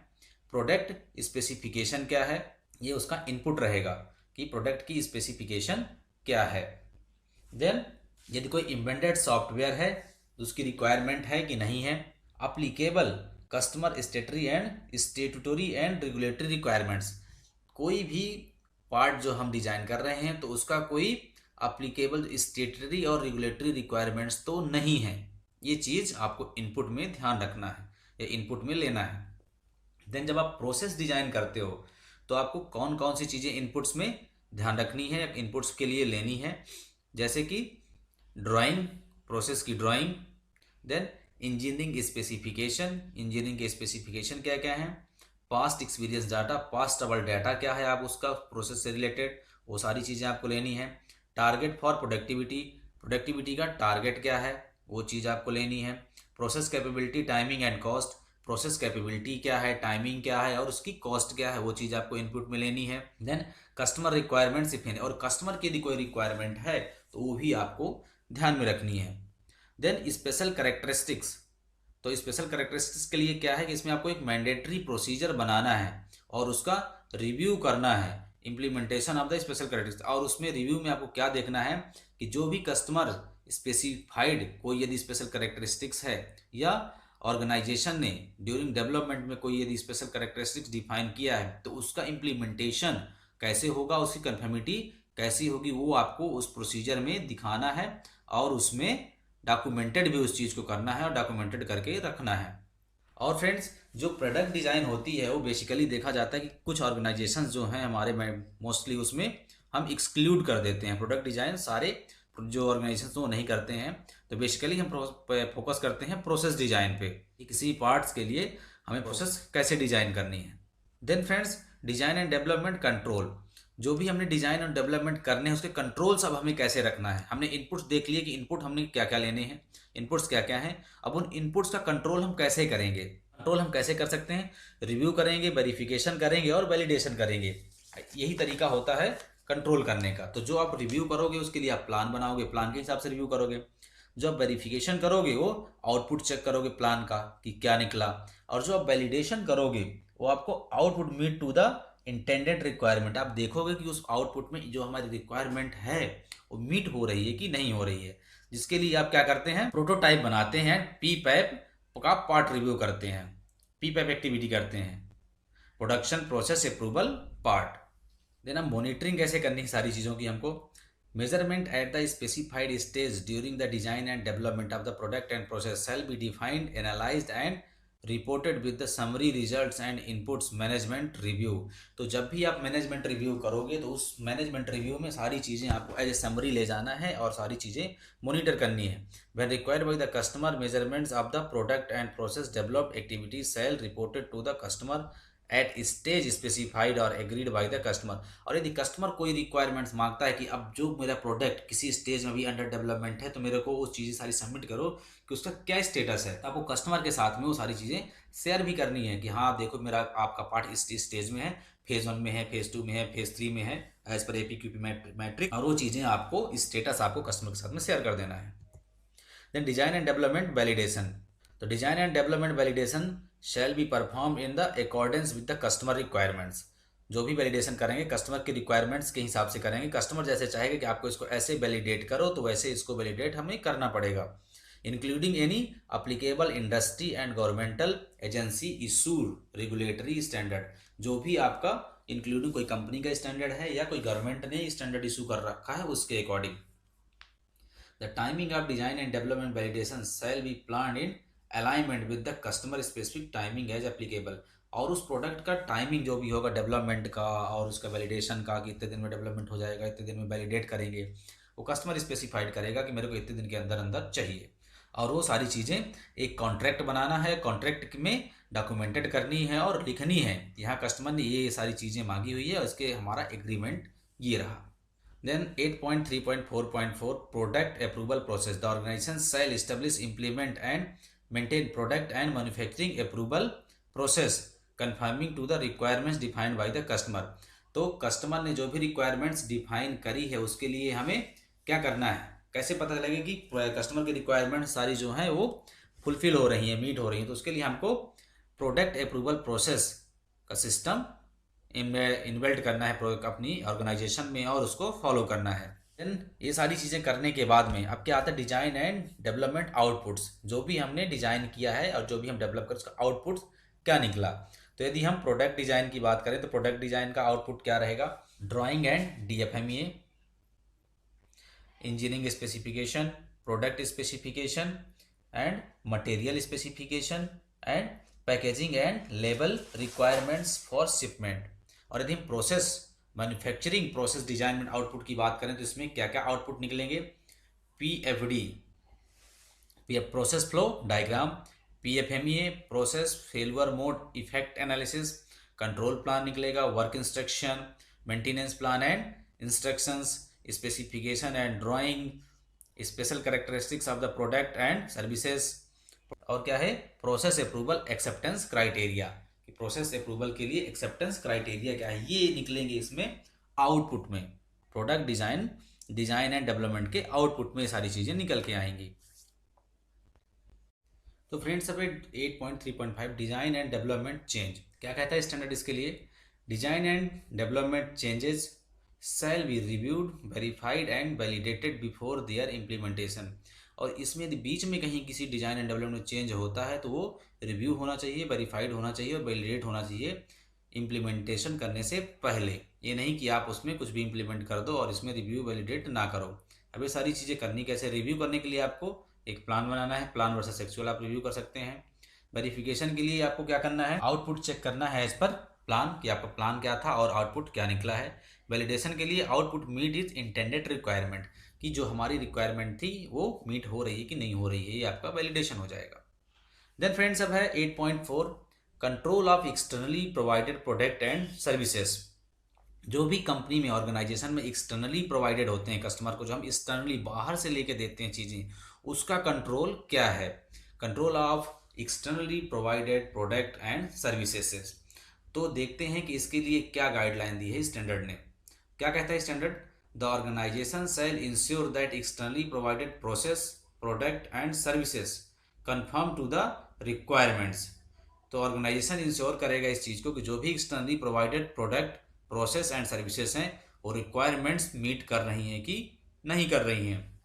प्रोडक्ट स्पेसिफिकेशन क्या है, ये उसका इनपुट रहेगा कि प्रोडक्ट की स्पेसिफिकेशन क्या है। देन यदि कोई एम्बेडेड सॉफ्टवेयर है तो उसकी रिक्वायरमेंट है कि नहीं है, applicable customer statutory and regulatory requirements, कोई भी पार्ट जो हम डिजाइन कर रहे हैं तो उसका कोई अप्लीकेबल स्टेटरी और रेगुलेटरी रिक्वायरमेंट्स तो नहीं है, ये चीज़ आपको इनपुट में ध्यान रखना है या इनपुट में लेना है। देन जब आप प्रोसेस डिजाइन करते हो तो आपको कौन कौन सी चीज़ें इनपुट्स में ध्यान रखनी है, इनपुट्स के लिए लेनी है, जैसे कि ड्राइंग, प्रोसेस की drawing. Then engineering specification, engineering के स्पेसिफिकेशन क्या क्या है, past experience data, past trouble data क्या है आप उसका प्रोसेस से रिलेटेड, वो सारी चीज़ें आपको लेनी है। टारगेट फॉर प्रोडक्टिविटी, प्रोडक्टिविटी का टारगेट क्या है वो चीज़ आपको लेनी है। Process capability, timing and cost, process capability क्या है, टाइमिंग क्या है और उसकी कॉस्ट क्या है, वो चीज़ आपको इनपुट में लेनी है। Then customer requirements if any, और कस्टमर की यदि कोई रिक्वायरमेंट है तो वो भी आपको ध्यान में रखनी है। देन स्पेशल करेक्टरिस्टिक्स, तो स्पेशल करेक्टरिस्टिक्स के लिए क्या है कि इसमें आपको एक मैंडेटरी प्रोसीजर बनाना है और उसका रिव्यू करना है, implementation of the special characteristics. और उसमें रिव्यू में आपको क्या देखना है कि जो भी कस्टमर स्पेसिफाइड कोई यदि स्पेशल करेक्टरिस्टिक्स है या ऑर्गेनाइजेशन ने ड्यूरिंग डेवलपमेंट में कोई यदि स्पेशल कैरेक्टरिस्टिक्स डिफाइन किया है तो उसका इम्प्लीमेंटेशन कैसे होगा, उसकी कन्फर्मिटी कैसी होगी, वो आपको उस प्रोसीजर में दिखाना है और उसमें डॉक्यूमेंटेड भी उस चीज़ को करना है और डॉक्यूमेंटेड करके रखना है। और फ्रेंड्स, जो प्रोडक्ट डिज़ाइन होती है वो बेसिकली देखा जाता है कि कुछ ऑर्गेनाइजेशंस जो हैं हमारे में मोस्टली उसमें हम एक्सक्लूड कर देते हैं प्रोडक्ट डिज़ाइन। सारे जो ऑर्गेनाइजेशंस वो नहीं करते हैं, तो बेसिकली हम फोकस करते हैं प्रोसेस डिज़ाइन पे कि किसी पार्ट्स के लिए हमें प्रोसेस कैसे डिज़ाइन करनी है। Then friends, design and development control. जो भी हमने डिज़ाइन और डेवलपमेंट करने हैं उसके कंट्रोल्स अब हमें कैसे रखना है। हमने इनपुट्स देख लिए कि इनपुट हमने क्या क्या लेने हैं, इनपुट्स क्या क्या हैं। अब उन इनपुट्स का कंट्रोल हम कैसे करेंगे, कंट्रोल हम कैसे कर सकते हैं, रिव्यू करेंगे, वेरिफिकेशन करेंगे और वैलिडेशन करेंगे। यही तरीका होता है कंट्रोल करने का। तो जो आप रिव्यू करोगे उसके लिए आप प्लान बनाओगे, प्लान के हिसाब से रिव्यू करोगे। जो आप वेरिफिकेशन करोगे वो आउटपुट चेक करोगे प्लान का कि क्या निकला। और जो आप वैलिडेशन करोगे वो आपको output meet to the intended requirement. आप देखोगे कि उस आउटपुट में जो हमारी रिक्वायरमेंट है वो मीट हो रही है कि नहीं हो रही है, जिसके लिए आप क्या करते हैं, प्रोटोटाइप बनाते हैं, पी पैप का पार्ट रिव्यू करते हैं, पी पैप एक्टिविटी करते हैं, production process approval part. Then हम मॉनिटरिंग कैसे करनी है सारी चीज़ों की हमको। Measurement at the specified stage during the design and development of the product and process shall be defined, analysed and reported with the summary results and inputs management review. तो जब भी आप मैनेजमेंट रिव्यू करोगे तो उस management review में सारी चीज़ें आपको एज ए समरी ले जाना है और सारी चीज़ें मॉनिटर करनी है। When required by the customer, measurements of the product and process developed activities shall reported to the customer at stage specified और एग्रीड बाय द कस्टमर। और यदि कस्टमर कोई रिक्वायरमेंट्स मांगता है कि अब जो मेरा प्रोडक्ट किसी स्टेज में भी अंडर डेवलपमेंट है तो मेरे को वो चीज़ें सारी सबमिट करो कि उसका क्या स्टेटस है, तो आपको कस्टमर के साथ में वो सारी चीज़ें शेयर भी करनी है कि हाँ देखो मेरा आपका पार्ट इस स्टेज में है, फेज़ 1 में है, फेज़ 2 में है, फेज़ 3 में है, एज पर APQP मैट्रिक। और वो चीज़ें आपको स्टेटस आपको कस्टमर के साथ में शेयर कर देना है। Then design and development validation. तो design and development validation shall be perform in the accordance with the customer requirements. जो भी वैलिडेशन करेंगे कस्टमर के रिक्वायरमेंट्स के हिसाब से करेंगे। कस्टमर जैसे चाहेगा कि आपको इसको ऐसे वैलिडेट करो तो वैसे इसको वैलिडेट हमें करना पड़ेगा। Including any applicable industry and governmental agency issued regulatory standard. जो भी आपका इंक्लूडिंग कोई कंपनी का स्टैंडर्ड है या कोई गवर्नमेंट ने स्टैंडर्ड इशू कर रखा है उसके according. The timing of design and development validation shall be planned in alignment with the customer specific timing as applicable। और उस प्रोडक्ट का टाइमिंग जो भी होगा डेवलपमेंट का और उसका वैलिडेशन का कि इतने दिन में डेवलपमेंट हो जाएगा, इतने दिन में वैलिडेट करेंगे, वो कस्टमर स्पेसिफाइड करेगा कि मेरे को इतने दिन के अंदर अंदर चाहिए। और वो सारी चीज़ें एक कॉन्ट्रैक्ट बनाना है, कॉन्ट्रैक्ट में डॉक्यूमेंटेड करनी है और लिखनी है यहाँ कस्टमर ने ये सारी चीज़ें मांगी हुई है और इसके हमारा एग्रीमेंट ये रहा। Then 8.3.4.4 Product Approval Process. The organization shall establish, implement and maintain product and manufacturing approval process conforming to the requirements defined by the customer। तो कस्टमर ने जो भी रिक्वायरमेंट्स डिफाइन करी है उसके लिए हमें क्या करना है, कैसे पता चलेगा कि कस्टमर की रिक्वायरमेंट सारी जो है वो फुलफिल हो रही है, मीट हो रही है। तो उसके लिए हमको प्रोडक्ट अप्रूवल प्रोसेस का सिस्टम इन्वेल्ट करना है अपनी ऑर्गेनाइजेशन में और उसको फॉलो करना है। देन ये सारी चीज़ें करने के बाद में अब क्या आता है, डिजाइन एंड डेवलपमेंट आउटपुट्स। जो भी हमने डिजाइन किया है और जो भी हम डेवलप करें उसका आउटपुट्स क्या निकला। तो यदि हम प्रोडक्ट डिजाइन की बात करें तो प्रोडक्ट डिजाइन का आउटपुट क्या रहेगा, drawing and DFMEA, engineering specification, product specification and material specification and packaging and label requirements for shipment. और यदि हम प्रोसेस मैन्युफैक्चरिंग प्रोसेस डिजाइन में आउटपुट की बात करें तो इसमें क्या क्या आउटपुट निकलेंगे, PFD process flow diagram, PFMEA process failure mode effect analysis, control plan निकलेगा, work instruction, maintenance plan and instructions, specification and drawing, special characteristics of the product and services. और क्या है, प्रोसेस अप्रूवल एक्सेप्टेंस क्राइटेरिया, कि process approval के लिए acceptance criteria क्या है, ये निकलेंगे इसमें आउटपुट में। प्रोडक्ट डिजाइन एंड डेवलपमेंट के आउटपुट में सारी चीज़ें निकल के आएंगी। तो फ्रेंड्स अब 8.3.5 डिजाइन एंड डेवलपमेंट चेंज क्या कहता है स्टैंडर्ड इसके लिए, design and development changes shall be reviewed, verified and validated before their implementation। और इसमें यदि बीच में कहीं किसी डिज़ाइन एंड डेवलपमेंट में चेंज होता है तो वो रिव्यू होना चाहिए, वेरीफाइड होना चाहिए और वैलिडेट होना चाहिए इम्प्लीमेंटेशन करने से पहले। ये नहीं कि आप उसमें कुछ भी इम्प्लीमेंट कर दो और इसमें रिव्यू वैलिडेट ना करो। अब ये सारी चीज़ें करनी कैसे? रिव्यू करने के लिए आपको एक प्लान बनाना है, प्लान वर्सेस एक्चुअल आप रिव्यू कर सकते हैं। वेरिफिकेशन के लिए आपको क्या करना है? आउटपुट चेक करना है एज पर प्लान कि आपका प्लान क्या था और आउटपुट क्या निकला है। वैलिडेशन के लिए output meet is intended requirement, कि जो हमारी रिक्वायरमेंट थी वो मीट हो रही है कि नहीं हो रही है, ये आपका वैलिडेशन हो जाएगा। देन फ्रेंड्स अब है 8.4 control of externally provided product and services. जो भी कंपनी में ऑर्गेनाइजेशन में एक्सटर्नली प्रोवाइडेड होते हैं कस्टमर को, जो हम एक्सटर्नली बाहर से लेके देते हैं चीज़ें, उसका कंट्रोल क्या है? Control of externally provided product and services. तो देखते हैं कि इसके लिए क्या गाइडलाइन दी है स्टैंडर्ड ने। क्या कहता है standard? The organisation shall ensure that externally provided process product and services conform to the requirements. तो ऑर्गेनाइजेशन इंश्योर करेगा इस चीज़ को कि जो भी externally provided product process and services हैं वो रिक्वायरमेंट्स मीट कर रही हैं कि नहीं कर रही हैं।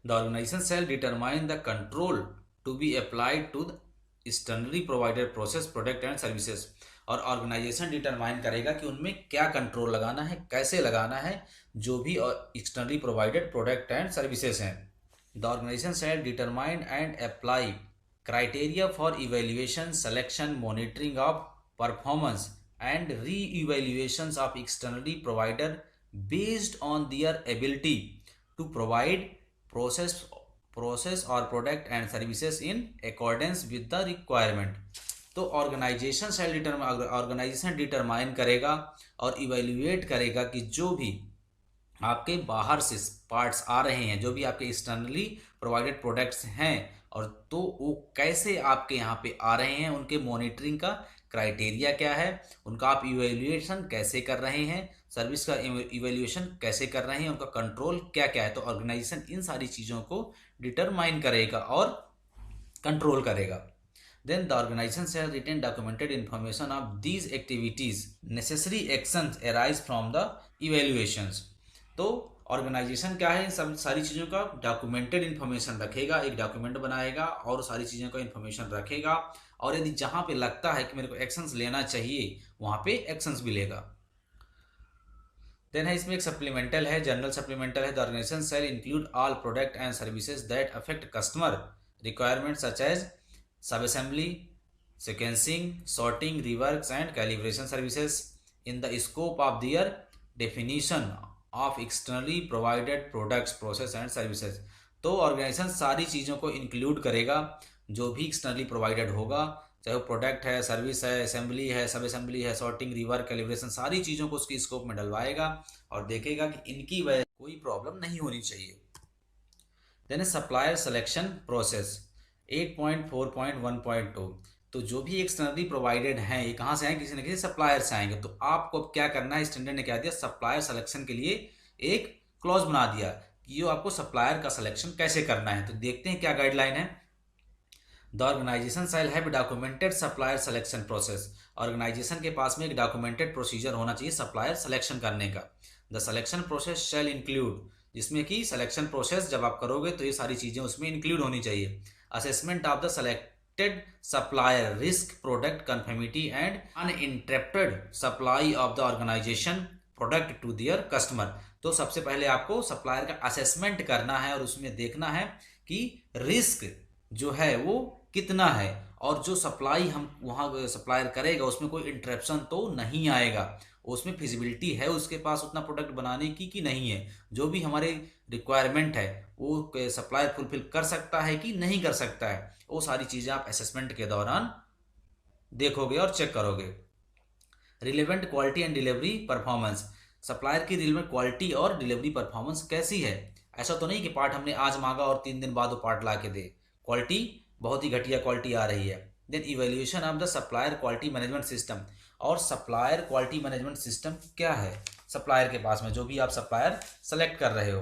The organisation shall determine the control to be applied to the externally provided process product and services. और ऑर्गेनाइजेशन डिटरमाइन करेगा कि उनमें क्या कंट्रोल लगाना है, कैसे लगाना है, जो भी externally provided product and services हैं। The organisation shall determine and apply criteria for evaluation, selection, monitoring of performance and re-evaluations of externally provider based on their ability to provide process or product and services in accordance with the requirement। तो organisation determine करेगा और evaluate करेगा कि जो भी आपके बाहर से पार्ट्स आ रहे हैं, जो भी आपके एक्सटर्नली प्रोवाइडेड प्रोडक्ट्स हैं, और तो वो कैसे आपके यहाँ पे आ रहे हैं, उनके मॉनिटरिंग का क्राइटेरिया क्या है, उनका आप इवेल्युएशन कैसे कर रहे हैं, सर्विस का इवेल्युएशन कैसे कर रहे हैं, उनका कंट्रोल क्या क्या है। तो ऑर्गेनाइजेशन इन सारी चीज़ों को डिटरमाइन करेगा और कंट्रोल करेगा। Then the organization shall retain documented information of these activities. Necessary actions arise from the evaluations। तो ऑर्गेनाइजेशन क्या है, इन सब सारी चीज़ों का डॉक्यूमेंटेड इन्फॉर्मेशन रखेगा, एक डॉक्यूमेंट बनाएगा और सारी चीज़ों का इन्फॉर्मेशन रखेगा, और यदि जहाँ पे लगता है कि मेरे को एक्शंस लेना चाहिए वहाँ पे एक्शंस भी लेगा। देन है इसमें एक सप्लीमेंटल है, जनरल सप्लीमेंटल है। The organisation shall include all product and services that affect customer requirement such as subassembly, sequencing, sorting, reworks and calibration services in the scope of their definition of externally provided products, process and services। तो organisation सारी चीज़ों को include करेगा, जो भी externally provided होगा, चाहे वो प्रोडक्ट है, सर्विस है, असेंबली है, सब असेंबली है, सॉर्टिंग, रिवर्क, कैलिब्रेशन, सारी चीज़ों को उसकी स्कोप में डलवाएगा और देखेगा कि इनकी वजह कोई प्रॉब्लम नहीं होनी चाहिए। Then supplier selection process 8.4.1.2। तो जो भी एक्सटर्नली प्रोवाइडेड हैं ये कहाँ से आएंगे? किसी न किसी सप्लायर से आएंगे। तो आपको अब क्या करना है, स्टैंडर्ड ने क्या दिया, सप्लायर सिलेक्शन के लिए एक क्लॉज बना दिया कि ये आपको सप्लायर का सिलेक्शन कैसे करना है। तो देखते हैं क्या गाइडलाइन है। The organisation shall have documented supplier selection process. Organisation के पास में एक डॉक्यूमेंटेड प्रोसीजर होना चाहिए सप्लायर सिलेक्शन करने का। The selection process shall include, जिसमें कि सिलेक्शन प्रोसेस जब आप करोगे तो ये सारी चीज़ें उसमें इंक्लूड होनी चाहिए। Assessment of the selected supplier, risk, product conformity and uninterrupted supply of the organisation product to their customer. तो सबसे पहले आपको सप्लायर का असेसमेंट करना है और उसमें देखना है कि रिस्क जो है वो कितना है, और जो सप्लाई हम वहाँ सप्लायर करेगा उसमें कोई इंटरप्शन तो नहीं आएगा, उसमें फिजिबिलिटी है उसके पास उतना प्रोडक्ट बनाने की कि नहीं है, जो भी हमारे रिक्वायरमेंट है वो सप्लायर फुलफिल कर सकता है कि नहीं कर सकता है, वो सारी चीज़ें आप असेसमेंट के दौरान देखोगे और चेक करोगे। Relevant quality and delivery performance, supplier की रिलेवेंट क्वालिटी और डिलीवरी परफॉर्मेंस कैसी है। ऐसा तो नहीं कि पार्ट हमने आज मांगा और 3 दिन बाद वो पार्ट ला के दे, क्वालिटी बहुत ही घटिया क्वालिटी आ रही है। Then evaluation of the supplier quality management system, और सप्लायर क्वालिटी मैनेजमेंट सिस्टम क्या है सप्लायर के पास में, जो भी आप सप्लायर सेलेक्ट कर रहे हो।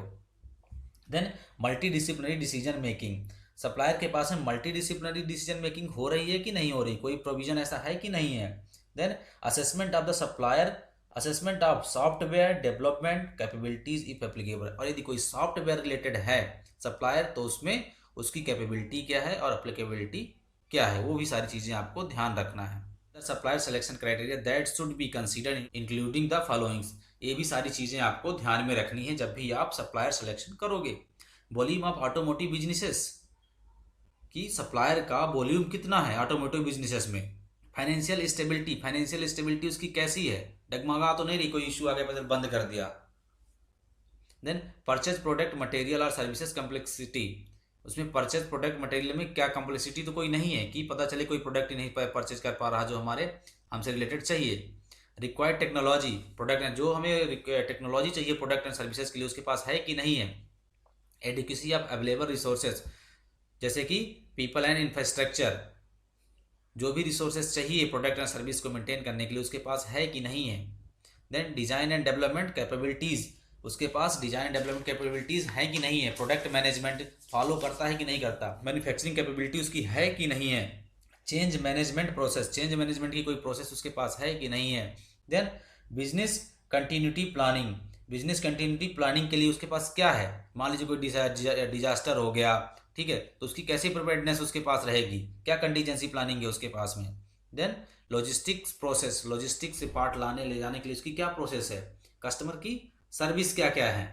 Then multidisciplinary decision making, supplier के पास में मल्टी डिसिप्लिनरी डिसीजन मेकिंग हो रही है कि नहीं हो रही, कोई प्रोविजन ऐसा है कि नहीं है। Then assessment of the supplier assessment of software development capabilities if applicable, और यदि कोई सॉफ्टवेयर रिलेटेड है सप्लायर तो उसमें उसकी कैपेबिलिटी क्या है और एप्लीकेबिलिटी क्या है, वो भी सारी चीज़ें आपको ध्यान रखना है। The supplier selection criteria that should be considered including the followings, ये भी सारी चीज़ें आपको ध्यान में रखनी है जब भी आप सप्लायर सिलेक्शन करोगे। वॉल्यूम ऑफ ऑटोमोटिव बिजनेसेस, कि सप्लायर का वॉल्यूम कितना है ऑटोमोटिव बिजनेसेस में। फाइनेंशियल स्टेबिलिटी, फाइनेंशियल स्टेबिलिटी उसकी कैसी है, डगमगा तो नहीं रही, कोई इशू आ गया बस बंद कर दिया। देन परचेज प्रोडक्ट मटेरियल और सर्विसेज कम्प्लेक्सिटी, उसमें परचेज प्रोडक्ट मटेरियल में क्या कम्प्लेक्सिटी तो कोई नहीं है कि पता चले कोई प्रोडक्ट ही नहीं परचेज कर पा रहा जो हमारे हमसे रिलेटेड चाहिए। रिक्वायर्ड टेक्नोलॉजी, प्रोडक्ट जो हमें टेक्नोलॉजी चाहिए प्रोडक्ट एंड सर्विसेज के लिए उसके पास है कि नहीं है। एडिक्वेसी ऑफ अवेलेबल रिसोर्सेज, जैसे कि पीपल एंड इंफ्रास्ट्रक्चर, जो भी रिसोर्सेज चाहिए प्रोडक्ट एंड सर्विस को मेंटेन करने के लिए उसके पास है कि नहीं है। Then design and development capabilities, उसके पास डिजाइन डेवलपमेंट कैपेबिलिटीज़ है कि नहीं है, प्रोडक्ट मैनेजमेंट फॉलो करता है कि नहीं करता, मैन्युफैक्चरिंग कैपेबिलिटी उसकी है कि नहीं है। Change management process, change management की कोई प्रोसेस उसके पास है कि नहीं है। Then business continuity planning, business continuity planning के लिए उसके पास क्या है, मान लीजिए कोई डिजास्टर हो गया, ठीक है, तो उसकी कैसी प्रिपेयर्डनेस उसके पास रहेगी, क्या कंटीजेंसी प्लानिंग है उसके पास में। देन लॉजिस्टिक्स प्रोसेस, लॉजिस्टिक्स से पार्ट लाने ले जाने के लिए उसकी क्या प्रोसेस है, कस्टमर की सर्विस क्या क्या है।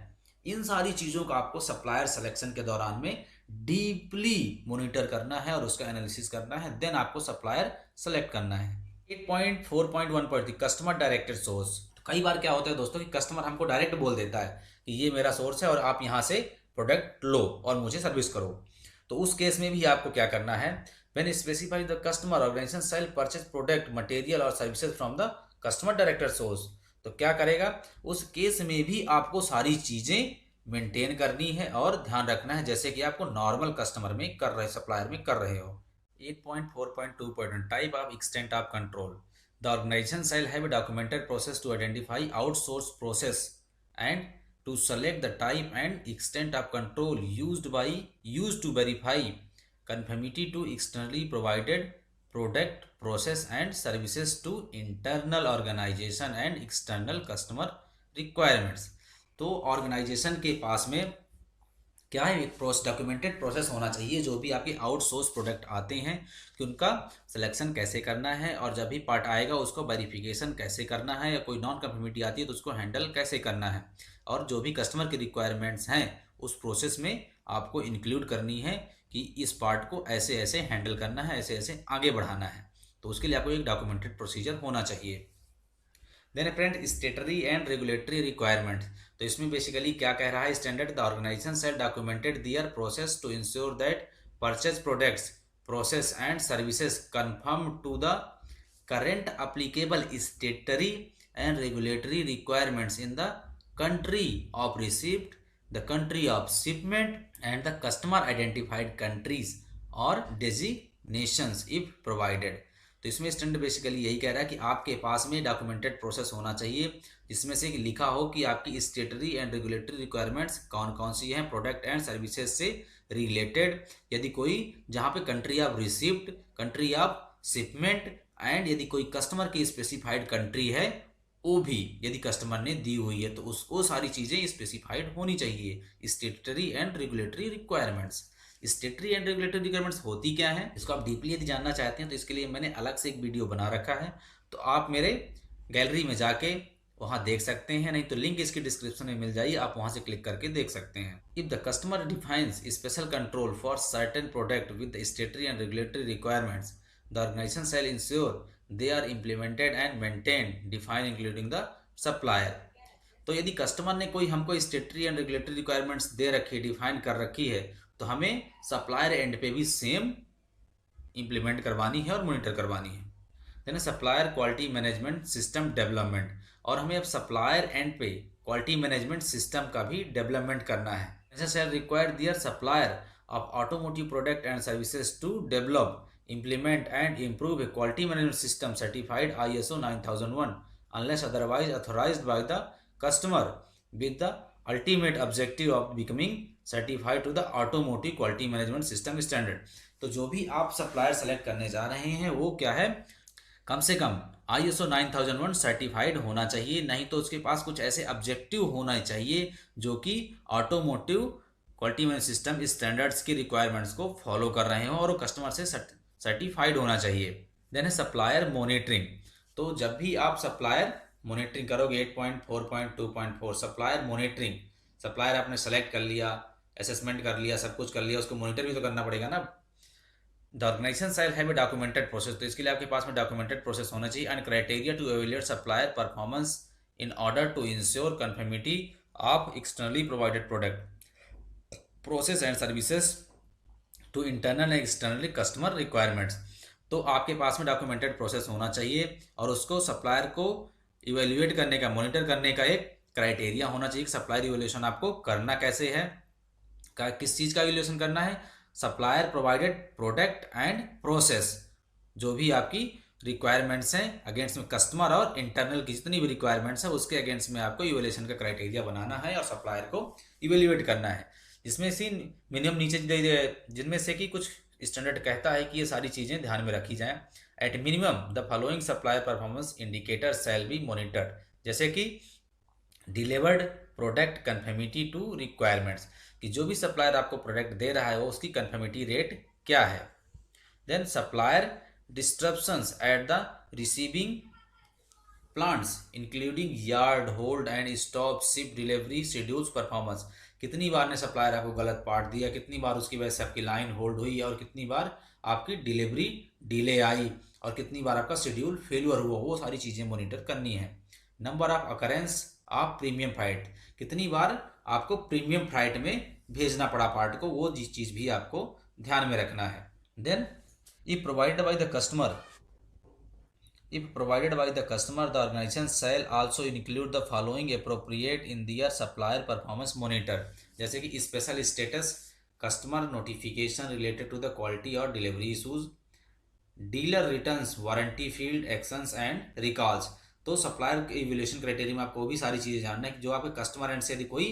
इन सारी चीज़ों का आपको सप्लायर सिलेक्शन के दौरान में डीपली मॉनिटर करना है और उसका एनालिसिस करना है, देन आपको सप्लायर सेलेक्ट करना है। 8.4.1 पर थी कस्टमर डायरेक्टेड सोर्स। कई बार क्या होता है दोस्तों कि कस्टमर हमको डायरेक्ट बोल देता है कि ये मेरा सोर्स है और आप यहाँ से प्रोडक्ट लो और मुझे सर्विस करो। तो उस केस में भी आपको क्या करना है, when specify the customer organisation sell purchase product material और services from the customer directed source, तो क्या करेगा उस केस में भी आपको सारी चीजें मेंटेन करनी है और ध्यान रखना है जैसे कि आपको नॉर्मल कस्टमर में कर रहे सप्लायर में कर रहे हो। 8.4.2 type of extent of control, the organisation shall have a documented process to identify outsourced process and to select the type and extent of control used to verify conformity to externally provided product process and services to internal organization and external customer requirements। तो organisation के पास में क्या है, एक documented process होना चाहिए जो भी आपके आउटसोर्स प्रोडक्ट आते हैं कि उनका सिलेक्शन कैसे करना है और जब भी पार्ट आएगा उसको वेरिफिकेशन कैसे करना है, या कोई नॉन कंफर्मिटी आती है तो उसको हैंडल कैसे करना है, और जो भी कस्टमर की रिक्वायरमेंट्स हैं उस प्रोसेस में आपको इंक्लूड करनी है कि इस पार्ट को ऐसे ऐसे हैंडल करना है, ऐसे ऐसे आगे बढ़ाना है। तो उसके लिए आपको एक डॉक्यूमेंटेड प्रोसीजर होना चाहिए। Then friend statutory and regulatory requirement, तो इसमें बेसिकली क्या कह रहा है, standard the organisation shall documented their process to ensure that purchase products process and services conform to the current applicable statutory and regulatory requirements in the country of receipt, the country of shipment, and the customer identified countries or designations if provided। तो इसमें standard basically यही कह रहा है कि आपके पास में डॉक्यूमेंटेड प्रोसेस होना चाहिए जिसमें से लिखा हो कि आपकी स्टेटरी एंड रेगुलेटरी रिक्वायरमेंट्स कौन कौन सी हैं प्रोडक्ट एंड सर्विसेज से रिलेटेड, यदि कोई जहाँ पे country of receipt, country of shipment and यदि कोई कस्टमर की स्पेसिफाइड कंट्री है वो भी यदि कस्टमर ने दी हुई है तो वो सारी चीज़ें स्पेसिफाइड होनी चाहिए। स्टेटरी and regulatory requirements, स्टेटरी and regulatory requirements होती क्या है, इसको आप डीपली यदि जानना चाहते हैं तो इसके लिए मैंने अलग से एक वीडियो बना रखा है, तो आप मेरे गैलरी में जाके वहाँ देख सकते हैं, नहीं तो लिंक इसकी डिस्क्रिप्शन में मिल जाइए, आप वहाँ से क्लिक करके देख सकते हैं। If the customer defines special control for certain product with स्टेटरी and regulatory requirements, the organization shall ensure they are implemented and maintained, define including the supplier। तो यदि कस्टमर ने कोई हमको स्टेटरी एंड रेगुलेटरी रिक्वायरमेंट्स दे रखी है, डिफाइन कर रखी है, तो हमें सप्लायर एंड पे भी सेम इंप्लीमेंट करवानी है और मॉनिटर करवानी है। Then supplier quality management system development, और हमें अब सप्लायर एंड पे क्वालिटी मैनेजमेंट सिस्टम का भी डेवलपमेंट करना है। Shall require their supplier of automotive product and services to develop, implement and improve a quality management system certified ISO 9001 unless otherwise authorized by the customer with the ultimate objective of becoming certified to the automotive quality management system standard। तो जो भी आप supplier select करने जा रहे हैं वो क्या है, कम से कम ISO 9001 सर्टिफाइड होना चाहिए, नहीं तो उसके पास कुछ ऐसे ऑब्जेक्टिव होना चाहिए जो कि automotive quality management system standards की रिक्वायरमेंट्स को फॉलो कर रहे हो और वो कस्टमर से सर्टिफाइड होना चाहिए। देन है सप्लायर मॉनिटरिंग। तो जब भी आप सप्लायर मॉनिटरिंग करोगे 8.4.2.4 सप्लायर मॉनिटरिंग, सप्लायर आपने सेलेक्ट कर लिया, असेसमेंट कर लिया, सब कुछ कर लिया, उसको मॉनिटर भी तो करना पड़ेगा ना। The organisation shall have a documented process, तो इसके लिए आपके पास में डॉक्यूमेंटेड प्रोसेस होना चाहिए and criteria to evaluate supplier performance in order to ensure conformity of externally provided product process and services to internal and externally customer requirements. तो आपके पास में डॉक्यूमेंटेड प्रोसेस होना चाहिए और उसको सप्लायर को इवेल्युएट करने का, मॉनिटर करने का एक क्राइटेरिया होना चाहिए कि सप्लायर इवेल्यूएशन आपको करना कैसे है, किस चीज़ का इवेल्यूएशन करना है, supplier provided product and process, जो भी आपकी रिक्वायरमेंट्स हैं अगेंस्ट में कस्टमर और इंटरनल की जितनी भी रिक्वायरमेंट्स है उसके अगेंस्ट में आपको इवेल्यूएशन का क्राइटेरिया बनाना है और सप्लायर को इवेल्युएट करना है। जिसमें से मिनिमम नीचे जिनमें से कि कुछ स्टैंडर्ड कहता है कि ये सारी चीज़ें ध्यान में रखी जाएं। At minimum the following supplier performance indicator shall be monitored, जैसे कि delivered product conformity to requirements, कि जो भी सप्लायर आपको प्रोडक्ट दे रहा है वो उसकी कन्फर्मिटी रेट क्या है। Then supplier disruptions at the receiving plants including yard hold and stop ship delivery schedules performance, कितनी बार ने सप्लायर आपको गलत पार्ट दिया, कितनी बार उसकी वजह से आपकी लाइन होल्ड हुई और कितनी बार आपकी डिलीवरी डिले आई और कितनी बार आपका शेड्यूल फेलियर हुआ, वो सारी चीज़ें मॉनिटर करनी है। Number of occurrence of premium freight, कितनी बार आपको प्रीमियम फ्राइट में भेजना पड़ा पार्ट को, वो चीज़ भी आपको ध्यान में रखना है। Then if provided by the customer, if provided by the customer, the organization shall also include the following appropriate in their supplier performance monitor, जैसे कि special status, customer notification related to the quality और delivery issues, dealer returns, warranty field actions and recalls. तो supplier evaluation criteria में आपको भी सारी चीज़ें जानना है कि जो आपके कस्टमर एंड से यदि कोई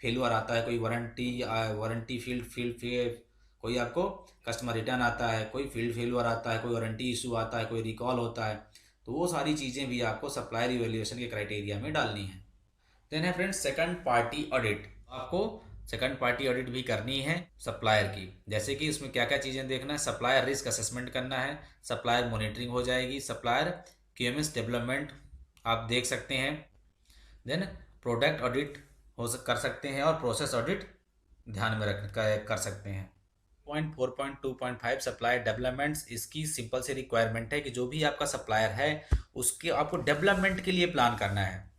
फेलुअर आता है, कोई वारंटी फील्ड कोई आपको कस्टमर रिटर्न आता है, कोई फील्ड फेलुअर आता है, कोई वारंटी इशू आता है, कोई रिकॉल होता है, तो वो सारी चीज़ें भी आपको सप्लायर इवैल्यूएशन के क्राइटेरिया में डालनी है। देन है फ्रेंड्स सेकंड पार्टी ऑडिट, आपको सेकंड पार्टी ऑडिट भी करनी है सप्लायर की, जैसे कि इसमें क्या क्या चीज़ें देखना है, सप्लायर रिस्क असेसमेंट करना है, सप्लायर मॉनिटरिंग हो जाएगी, सप्लायर QMS डेवलपमेंट आप देख सकते हैं, देन प्रोडक्ट ऑडिट कर सकते हैं और प्रोसेस ऑडिट ध्यान में कर सकते हैं। 4.2.5 सप्लायर डेवलपमेंट्स, इसकी सिंपल सी रिक्वायरमेंट है कि जो भी आपका सप्लायर है उसके आपको डेवलपमेंट के लिए प्लान करना है,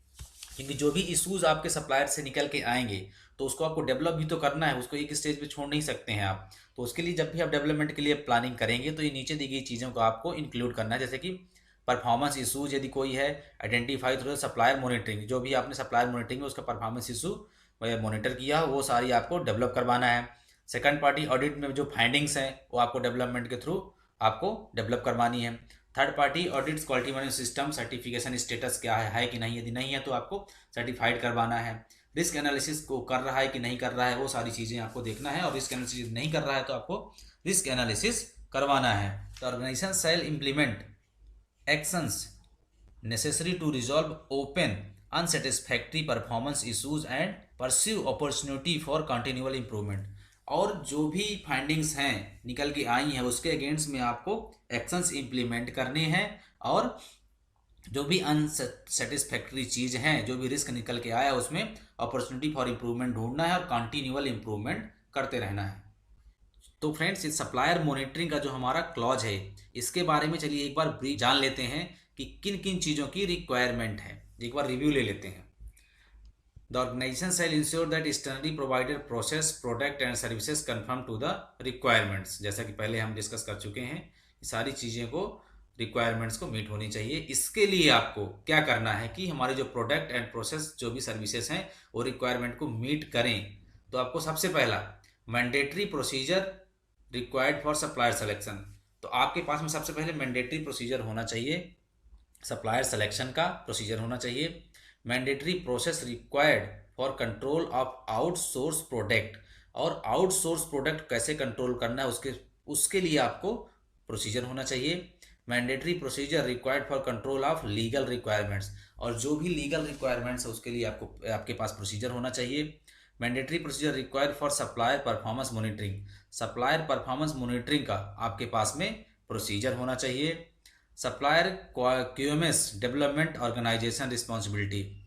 क्योंकि जो भी इश्यूज आपके सप्लायर से निकल के आएंगे तो उसको आपको डेवलप भी तो करना है, उसको एक स्टेज पे छोड़ नहीं सकते हैं आप। तो उसके लिए जब भी आप डेवलपमेंट के लिए प्लानिंग करेंगे तो ये नीचे दी गई चीज़ों को आपको इंक्लूड करना है, जैसे कि परफॉर्मेंस इशूज यदि कोई है आइडेंटिफाई थ्रू सप्लायर मॉनिटरिंग, जो भी आपने सप्लायर मॉनिटरिंग में उसका परफॉर्मेंस इशू मॉनिटर किया वो सारी आपको डेवलप करवाना है। सेकंड पार्टी ऑडिट में जो फाइंडिंग्स हैं वो आपको डेवलपमेंट के थ्रू आपको डेवलप करवानी है। Third party audits quality management system certification status क्या है कि नहीं, यदि नहीं है तो आपको सर्टिफाइड करवाना है। रिस्क एनालिसिस को कर रहा है कि नहीं कर रहा है वो सारी चीज़ें आपको देखना है, और रिस्क एनालिसिस नहीं कर रहा है तो आपको रिस्क एनालिसिस करवाना है। तो organisation shall implement actions necessary to resolve open unsatisfactory performance issues and pursue opportunity for continual improvement, और जो भी फाइंडिंग्स हैं निकल के आई हैं उसके अगेंस्ट में आपको एक्शंस इम्प्लीमेंट करने हैं, और जो भी अनसेटिस्फैक्ट्री चीज़ हैं, जो भी रिस्क निकल के आया उसमें अपॉर्चुनिटी फॉर इम्प्रूवमेंट ढूंढना है और कंटिन्यूअल इम्प्रूवमेंट करते रहना है। तो फ्रेंड्स इस सप्लायर मॉनिटरिंग का जो हमारा क्लॉज है इसके बारे में चलिए एक बार ब्रीफ जान लेते हैं कि किन किन चीज़ों की रिक्वायरमेंट है, एक बार रिव्यू ले लेते हैं। The organization shall ensure that externally provided process, product and services conform to the requirements, जैसा कि पहले हम डिस्कस कर चुके हैं, सारी चीज़ें को रिक्वायरमेंट्स को मीट होनी चाहिए। इसके लिए आपको क्या करना है कि हमारे जो प्रोडक्ट एंड प्रोसेस जो भी सर्विसेज हैं वो रिक्वायरमेंट को मीट करें। तो आपको सबसे पहला mandatory procedure required for supplier selection, तो आपके पास में सबसे पहले मैंडेटरी प्रोसीजर होना चाहिए, सप्लायर सिलेक्शन का प्रोसीजर होना चाहिए। Mandatory process required for control of outsource product, और आउटसोर्स प्रोडक्ट कैसे कंट्रोल करना है उसके लिए आपको प्रोसीजर होना चाहिए। Mandatory procedure required for control of legal requirements, और जो भी लीगल रिक्वायरमेंट्स है उसके लिए आपको आपके पास प्रोसीजर होना चाहिए। Mandatory procedure required for supplier performance monitoring, supplier performance monitoring का आपके पास में प्रोसीजर होना चाहिए। Supplier QMS development organisation responsibility,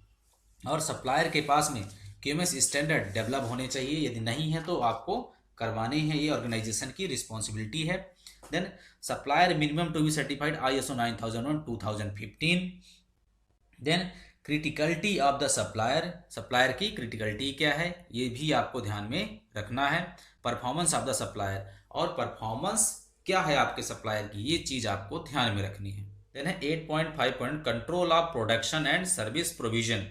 और सप्लायर के पास में क्यूएमएस स्टैंडर्ड डेवलप होने चाहिए, यदि नहीं है तो आपको करवाने हैं, ये ऑर्गेनाइजेशन की रिस्पॉन्सिबिलिटी है। Then supplier minimum to be certified ISO 9001 2015। Then criticality of the supplier, supplier की क्रिटिकलिटी क्या है ये भी आपको ध्यान में रखना है। परफॉर्मेंस ऑफ द सप्लायर, और परफॉर्मेंस क्या है आपके सप्लायर की, ये चीज आपको ध्यान में रखनी है। देन है 8.5 point control of production and service provision.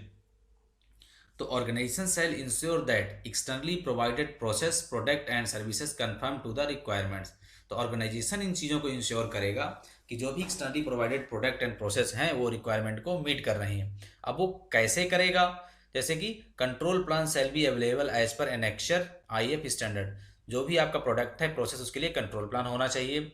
तो organisation shall ensure that externally provided process product and services conform to the requirements. तो ऑर्गेनाइजेशन इन चीज़ों को इंश्योर करेगा कि जो भी externally provided product and process हैं वो रिक्वायरमेंट को मीट कर रहे हैं। अब वो कैसे करेगा, जैसे कि control plan shall be available as per annexure IF standard, जो भी आपका प्रोडक्ट है प्रोसेस उसके लिए कंट्रोल प्लान होना चाहिए।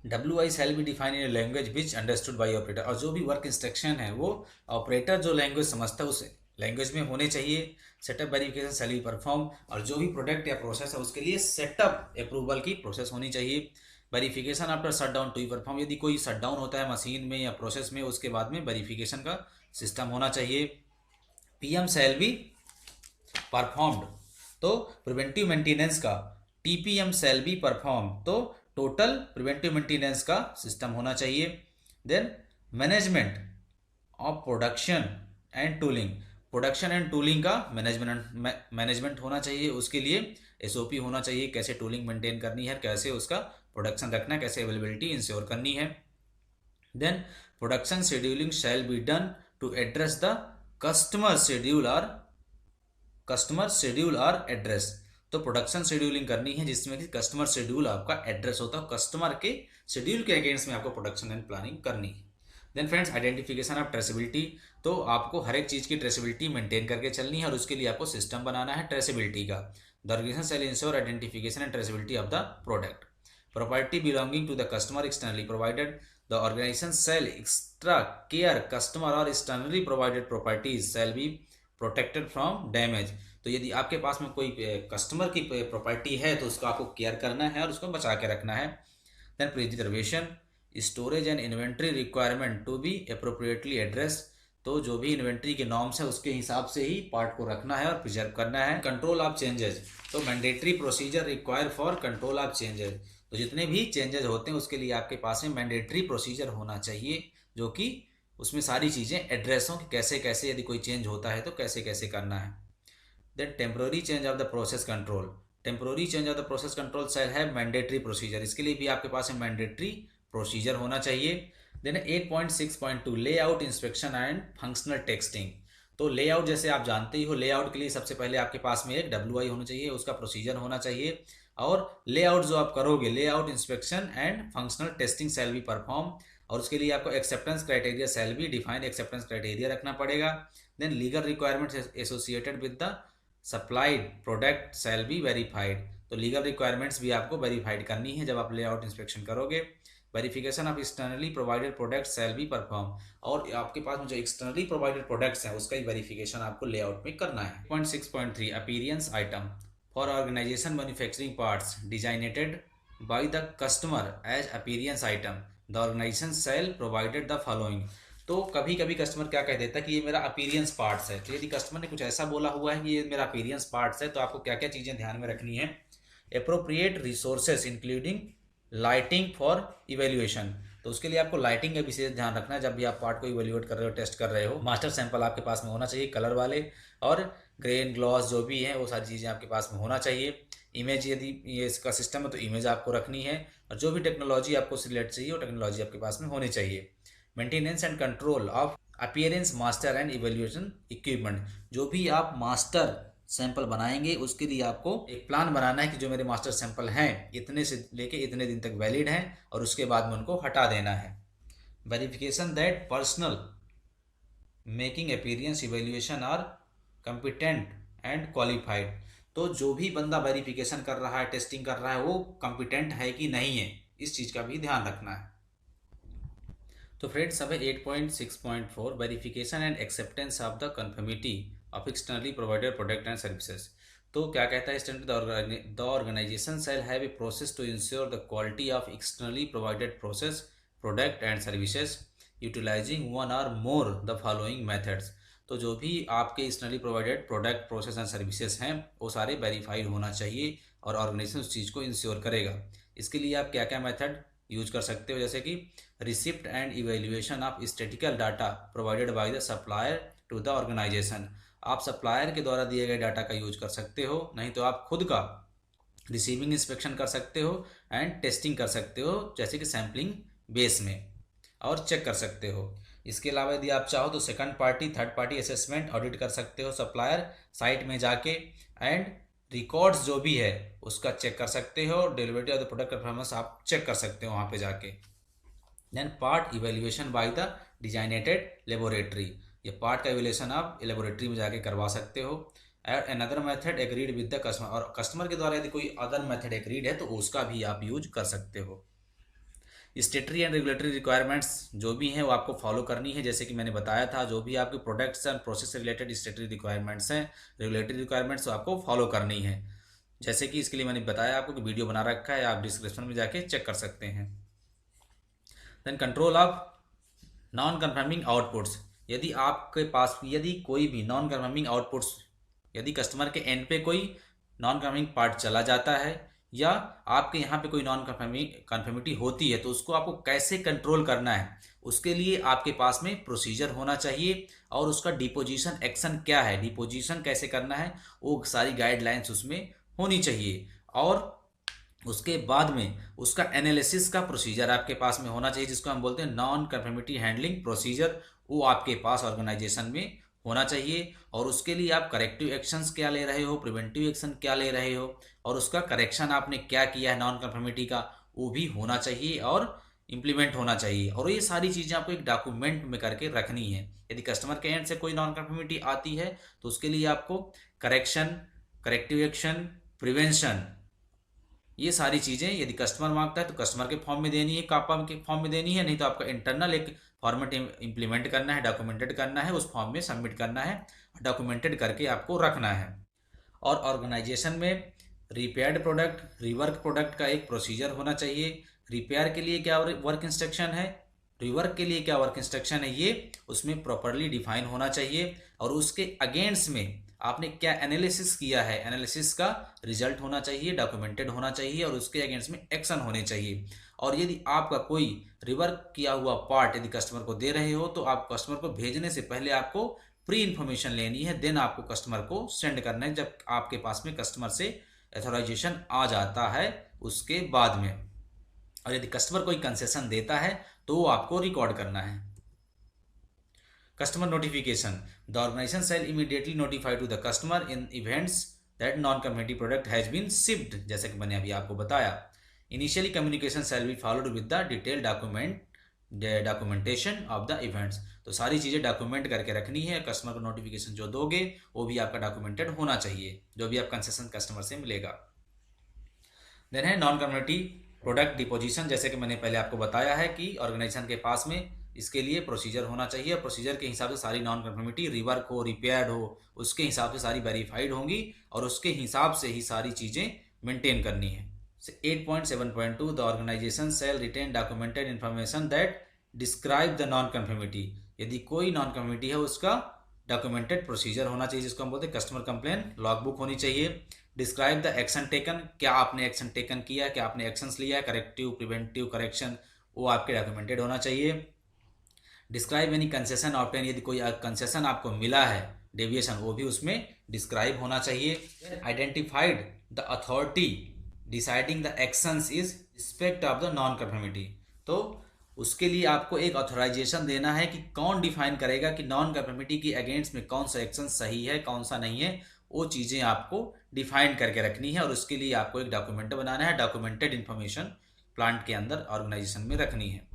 WI shell be define in language which understood by operator, और जो भी वर्क इंस्ट्रक्शन है वो ऑपरेटर जो लैंग्वेज समझता है उस लैंग्वेज में होने चाहिए। Setup verification shell be perform, और जो भी प्रोडक्ट या प्रोसेस है उसके लिए सेटअप अप्रूवल की प्रोसेस होनी चाहिए। Verification after shutdown to be perform, यदि कोई शट डाउन होता है मशीन में या प्रोसेस में उसके बाद में वेरिफिकेशन का सिस्टम होना चाहिए। PM शैल बी परफॉर्म्ड, तो प्रिवेंटिव मेंटेनेंस का TPM शैल बी परफॉर्म, तो टोटल प्रिवेंटिव मेंटेनेंस का सिस्टम होना चाहिए। Then management of production and tooling, production and tooling का मैनेजमेंट होना चाहिए, उसके लिए SOP होना चाहिए, कैसे टूलिंग मेंटेन करनी है, कैसे उसका प्रोडक्शन रखना है, कैसे अवेलेबिलिटी इंश्योर करनी है। Then production scheduling shall be done to address the customer schedule और एड्रेस, तो प्रोडक्शन शेड्यूलिंग करनी है जिसमें कि कस्टमर शेड्यूल आपका एड्रेस होता है, कस्टमर के शेड्यूल के अगेंस्ट में आपको प्रोडक्शन एंड प्लानिंग करनी है। Then friends identification of traceability, तो आपको हर एक चीज़ की ट्रेसेबिलिटी मेंटेन करके चलनी है और उसके लिए आपको सिस्टम बनाना है ट्रेसेबिलिटी का। The organisation shall ensure identification and traceability of the product. Property belonging to the customer externally provided, the organisation shall extra care customer और externally provided properties shall be protected from damage, तो यदि आपके पास में कोई customer की property है तो उसको आपको केयर करना है और उसको बचा के रखना है। Then preservation storage and inventory requirement to be appropriately address, तो जो भी इन्वेंट्री के नॉर्म्स है उसके हिसाब से ही पार्ट को रखना है और प्रिजर्व करना है। कंट्रोल ऑफ चेंजेस, तो mandatory procedure require for control of changes, तो जितने भी चेंजेस होते हैं उसके लिए आपके पास में मैंडेटरी प्रोसीजर होना चाहिए, जो कि उसमें सारी चीज़ें एड्रेस हों कि कैसे कैसे यदि कोई चेंज होता है तो कैसे कैसे करना है। Then temporary change of the process control, temporary change of the process control shall है मैंडेटरी प्रोसीजर, इसके लिए भी आपके पास में मैंडेटरी प्रोसीजर होना चाहिए। Then 8.6.2 layout inspection and functional testing, तो लेआउट जैसे आप जानते ही हो, लेआउट के लिए सबसे पहले आपके पास में एक WI होना चाहिए, उसका प्रोसीजर होना चाहिए, और लेआउट जो आप करोगे layout inspection and functional testing shall be perform, और उसके लिए आपको acceptance criteria shall be define acceptance criteria रखना पड़ेगा। Then legal requirements associated with the supplied product shall be verified, तो लीगल रिक्वायरमेंट्स भी आपको वेरीफाइड करनी है जब आप लेआउट इंस्पेक्शन करोगे। Verification of externally provided products shall be perform, और आपके पास में जो एक्सटर्नली प्रोवाइडेड प्रोडक्ट्स हैं उसका ही वेरिफिकेशन आपको लेआउट में करना है। 6.3 appearance item for organisation manufacturing parts designated by the customer as appearance item, the organisation shall provided the following, तो कभी कभी कस्टमर क्या कह देता है कि ये मेरा अपीयरेंस पार्ट्स है, तो यदि कस्टमर ने कुछ ऐसा बोला हुआ है कि ये मेरा अपीयरेंस पार्ट्स है तो आपको क्या क्या चीज़ें ध्यान में रखनी है। Appropriate resources including lighting for evaluation, तो उसके लिए आपको लाइटिंग का विशेष ध्यान रखना है जब भी आप पार्ट को इवेल्युएट कर रहे हो, टेस्ट कर रहे हो। मास्टर सैंपल आपके पास में होना चाहिए कलर वाले, और ग्रेन ग्लॉस जो भी है वो सारी चीज़ें आपके पास में होना चाहिए। इमेज यदि ये इसका सिस्टम है तो इमेज आपको रखनी है, और जो भी टेक्नोलॉजी आपको सिलेक्ट चाहिए वो टेक्नोलॉजी आपके पास में होनी चाहिए। Maintenance and control of appearance master and evaluation equipment, जो भी आप मास्टर सैंपल बनाएंगे उसके लिए आपको एक प्लान बनाना है कि जो मेरे मास्टर सैंपल हैं इतने से लेके इतने दिन तक वैलिड हैं और उसके बाद में उनको हटा देना है। Verification that personal making appearance evaluation are competent and qualified, तो जो भी बंदा वेरिफिकेशन कर रहा है टेस्टिंग कर रहा है वो कॉम्पिटेंट है कि नहीं है, इस चीज़ का भी ध्यान रखना है। तो फ्रेंड्स अब 8.6.4 verification and acceptance of the conformity of externally provided product and services. तो क्या कहता है standard, the organisation shall have a process to ensure the quality of externally provided process product and services utilising one or more the following methods. तो जो भी आपके externally provided product process and services हैं वो सारे verified होना चाहिए और ऑर्गेनाइजेशन उस चीज़ को इंश्योर करेगा। इसके लिए आप क्या क्या मेथड यूज कर सकते हो, जैसे कि receipt and evaluation of statical data provided by the supplier to the organisation. आप सप्लायर के द्वारा दिए गए डाटा का यूज कर सकते हो, नहीं तो आप खुद का रिसीविंग इंस्पेक्शन कर सकते हो एंड टेस्टिंग कर सकते हो, जैसे कि सैम्पलिंग बेस में, और चेक कर सकते हो। इसके अलावा यदि आप चाहो तो second party third party assessment audit कर सकते हो सप्लायर साइट में जाके, एंड रिकॉर्ड्स जो भी है उसका चेक कर सकते हो, delivery of the product performance आप चेक कर सकते हो वहाँ पे जाके। Then part evaluation by the designated laboratory, ये पार्ट का इवेल्युएशन आप लेबोरेटरी में जाके करवा सकते हो। And another method agreed with the customer, और कस्टमर के द्वारा यदि कोई अदर मेथड एग्रीड है तो उसका भी आप यूज कर सकते हो। स्टेटरी एंड रेगुलेटरी रिक्वायरमेंट्स जो भी हैं वो आपको फॉलो करनी है, जैसे कि मैंने बताया था जो भी आपके प्रोडक्ट्स एंड प्रोसेस से रिलेटेड स्टेटरी रिक्वायरमेंट्स हैं, रेगुलेटरी रिक्वायरमेंट्स आपको फॉलो करनी है। जैसे कि इसके लिए मैंने बताया आपको कि वीडियो बना रखा है, आप डिस्क्रिप्शन में जाके चेक कर सकते हैं। Then control of non conforming outputs, यदि आपके पास यदि कोई भी नॉन कन्फर्मिंग आउटपुट्स, यदि कस्टमर के एंड पे कोई नॉन कन्फर्मिंग पार्ट चला जाता है या आपके यहाँ पे कोई नॉन कन्फर्मिटी होती है तो उसको आपको कैसे कंट्रोल करना है, उसके लिए आपके पास में प्रोसीजर होना चाहिए, और उसका डिपोजिशन एक्शन क्या है, डिपोजिशन कैसे करना है, वो सारी गाइडलाइंस उसमें होनी चाहिए। और उसके बाद में उसका एनालिसिस का प्रोसीजर आपके पास में होना चाहिए, जिसको हम बोलते हैं नॉन कन्फर्मिटी हैंडलिंग प्रोसीजर, वो आपके पास ऑर्गेनाइजेशन में होना चाहिए। और उसके लिए आप करेक्टिव एक्शंस क्या ले रहे हो, प्रिवेंटिव एक्शन क्या ले रहे हो, और उसका करेक्शन आपने क्या किया है नॉन कन्फर्मिटी का, वो भी होना चाहिए और इम्प्लीमेंट होना चाहिए। और ये सारी चीज़ें आपको एक डॉक्यूमेंट में करके रखनी है। यदि कस्टमर के एंड से कोई नॉन कन्फर्मिटी आती है तो उसके लिए आपको करेक्शन, करेक्टिव एक्शन, प्रिवेंशन, ये सारी चीज़ें यदि कस्टमर मांगता है तो कस्टमर के फॉर्म में देनी है, कापा के फॉर्म में देनी है, नहीं तो आपका इंटरनल एक फॉर्मेट इंप्लीमेंट करना है, डॉक्यूमेंटेड करना है, उस फॉर्म में सबमिट करना है, डॉक्यूमेंटेड करके आपको रखना है। और ऑर्गेनाइजेशन में रिपेयर्ड प्रोडक्ट, रिवर्क प्रोडक्ट का एक प्रोसीजर होना चाहिए। रिपेयर के लिए क्या वर्क इंस्ट्रक्शन है, रिवर्क के लिए क्या वर्क इंस्ट्रक्शन है, ये उसमें प्रॉपरली डिफाइन होना चाहिए। और उसके अगेंस्ट में आपने क्या एनालिसिस किया है, एनालिसिस का रिजल्ट होना चाहिए, डॉक्यूमेंटेड होना चाहिए, और उसके अगेंस्ट में एक्शन होने चाहिए। और यदि आपका कोई रिवर्क किया हुआ पार्ट यदि कस्टमर को दे रहे हो तो आप कस्टमर को भेजने से पहले आपको प्री इन्फॉर्मेशन लेनी है, देन आपको कस्टमर को सेंड करना है, जब आपके पास में कस्टमर से अथॉराइजेशन आ जाता है उसके बाद में। और यदि कस्टमर कोई कंसेशन देता है तो वो आपको रिकॉर्ड करना है। Customer notification, the organisation shall immediately notify to the customer in events that non conformity product has been shipped, जैसे कि मैंने अभी आपको बताया। Initially communication shall be followed with the detail documentation of the events, तो सारी चीज़ें document करके रखनी है। कस्टमर को नोटिफिकेशन जो दोगे वो भी आपका डॉक्यूमेंटेड होना चाहिए, जो भी आप कंसेशन कस्टमर से मिलेगा। देन है नॉन कन्फर्मिटी प्रोडक्ट डिपोजिशन, जैसे कि मैंने पहले आपको बताया है कि ऑर्गेनाइजेशन के पास में इसके लिए प्रोसीजर होना चाहिए, और प्रोसीजर के हिसाब से सारी नॉन कन्फर्मिटी रिवर्क हो, रिपेयर्ड हो, उसके हिसाब से सारी वेरीफाइड होंगी, और उसके हिसाब से ही सारी चीज़ें मेंटेन करनी है। 8.7.2 the organisation shall retain documented information that describe the non conformity, यदि कोई नॉन कन्फर्मिटी है उसका डॉक्यूमेंटेड प्रोसीजर होना चाहिए, जिसको हम बोलते हैं कस्टमर कंप्लेन लॉग बुक होनी चाहिए। डिस्क्राइब द एक्शन टेकन, क्या आपने एक्शन टेकन किया, क्या आपने एक्शंस लिया है, करेक्टिव, प्रिवेंटिव, करेक्शन, वो आपके डॉक्यूमेंटेड होना चाहिए। डिस्क्राइब एनी कंसेशन ऑब्टेन, यदि कोई कंसेशन आपको मिला है, डेविएशन, वो भी उसमें डिस्क्राइब होना चाहिए। Identified the authority deciding the actions is respect of the non conformity, तो उसके लिए आपको एक ऑथराइजेशन देना है कि कौन डिफाइन करेगा कि नॉन कन्फर्मिटी के अगेंस्ट में कौन सा एक्शन सही है, कौन सा नहीं है, वो चीज़ें आपको डिफाइन करके रखनी है। और उसके लिए आपको एक डॉक्यूमेंट बनाना है, डॉक्यूमेंटेड इन्फॉर्मेशन प्लांट के अंदर ऑर्गेनाइजेशन में रखनी है।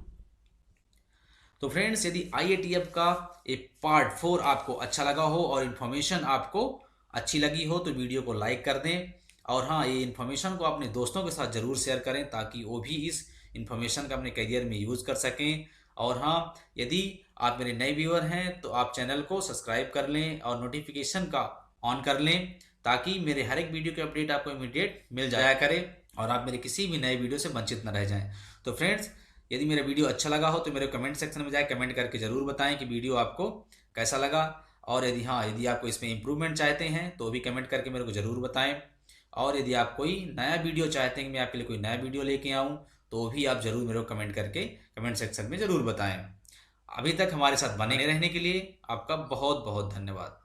तो फ्रेंड्स, यदि IATF का एक पार्ट 4 आपको अच्छा लगा हो और इन्फॉर्मेशन आपको अच्छी लगी हो तो वीडियो को लाइक कर दें, और हाँ, ये इन्फॉर्मेशन को अपने दोस्तों के साथ ज़रूर शेयर करें ताकि वो भी इस इन्फॉर्मेशन का अपने करियर में यूज़ कर सकें। और हाँ, यदि आप मेरे नए व्यूअर हैं तो आप चैनल को सब्सक्राइब कर लें और नोटिफिकेशन का ऑन कर लें, ताकि मेरे हर एक वीडियो के अपडेट आपको इमीडिएट मिल जाया करे और आप मेरे किसी भी नए वीडियो से वंचित न रह जाएं। तो फ्रेंड्स, यदि मेरा वीडियो अच्छा लगा हो तो मेरे कमेंट सेक्शन में जाए कमेंट करके ज़रूर बताएं कि वीडियो आपको कैसा लगा। और यदि आपको इसमें इम्प्रूवमेंट चाहते हैं तो भी कमेंट करके मेरे को ज़रूर बताएं। और यदि आप कोई नया वीडियो चाहते हैं कि मैं आपके लिए कोई नया वीडियो लेके आऊँ, तो भी आप ज़रूर मेरे को कमेंट करके कमेंट सेक्शन में ज़रूर बताएं। अभी तक हमारे साथ बने रहने के लिए आपका बहुत बहुत धन्यवाद।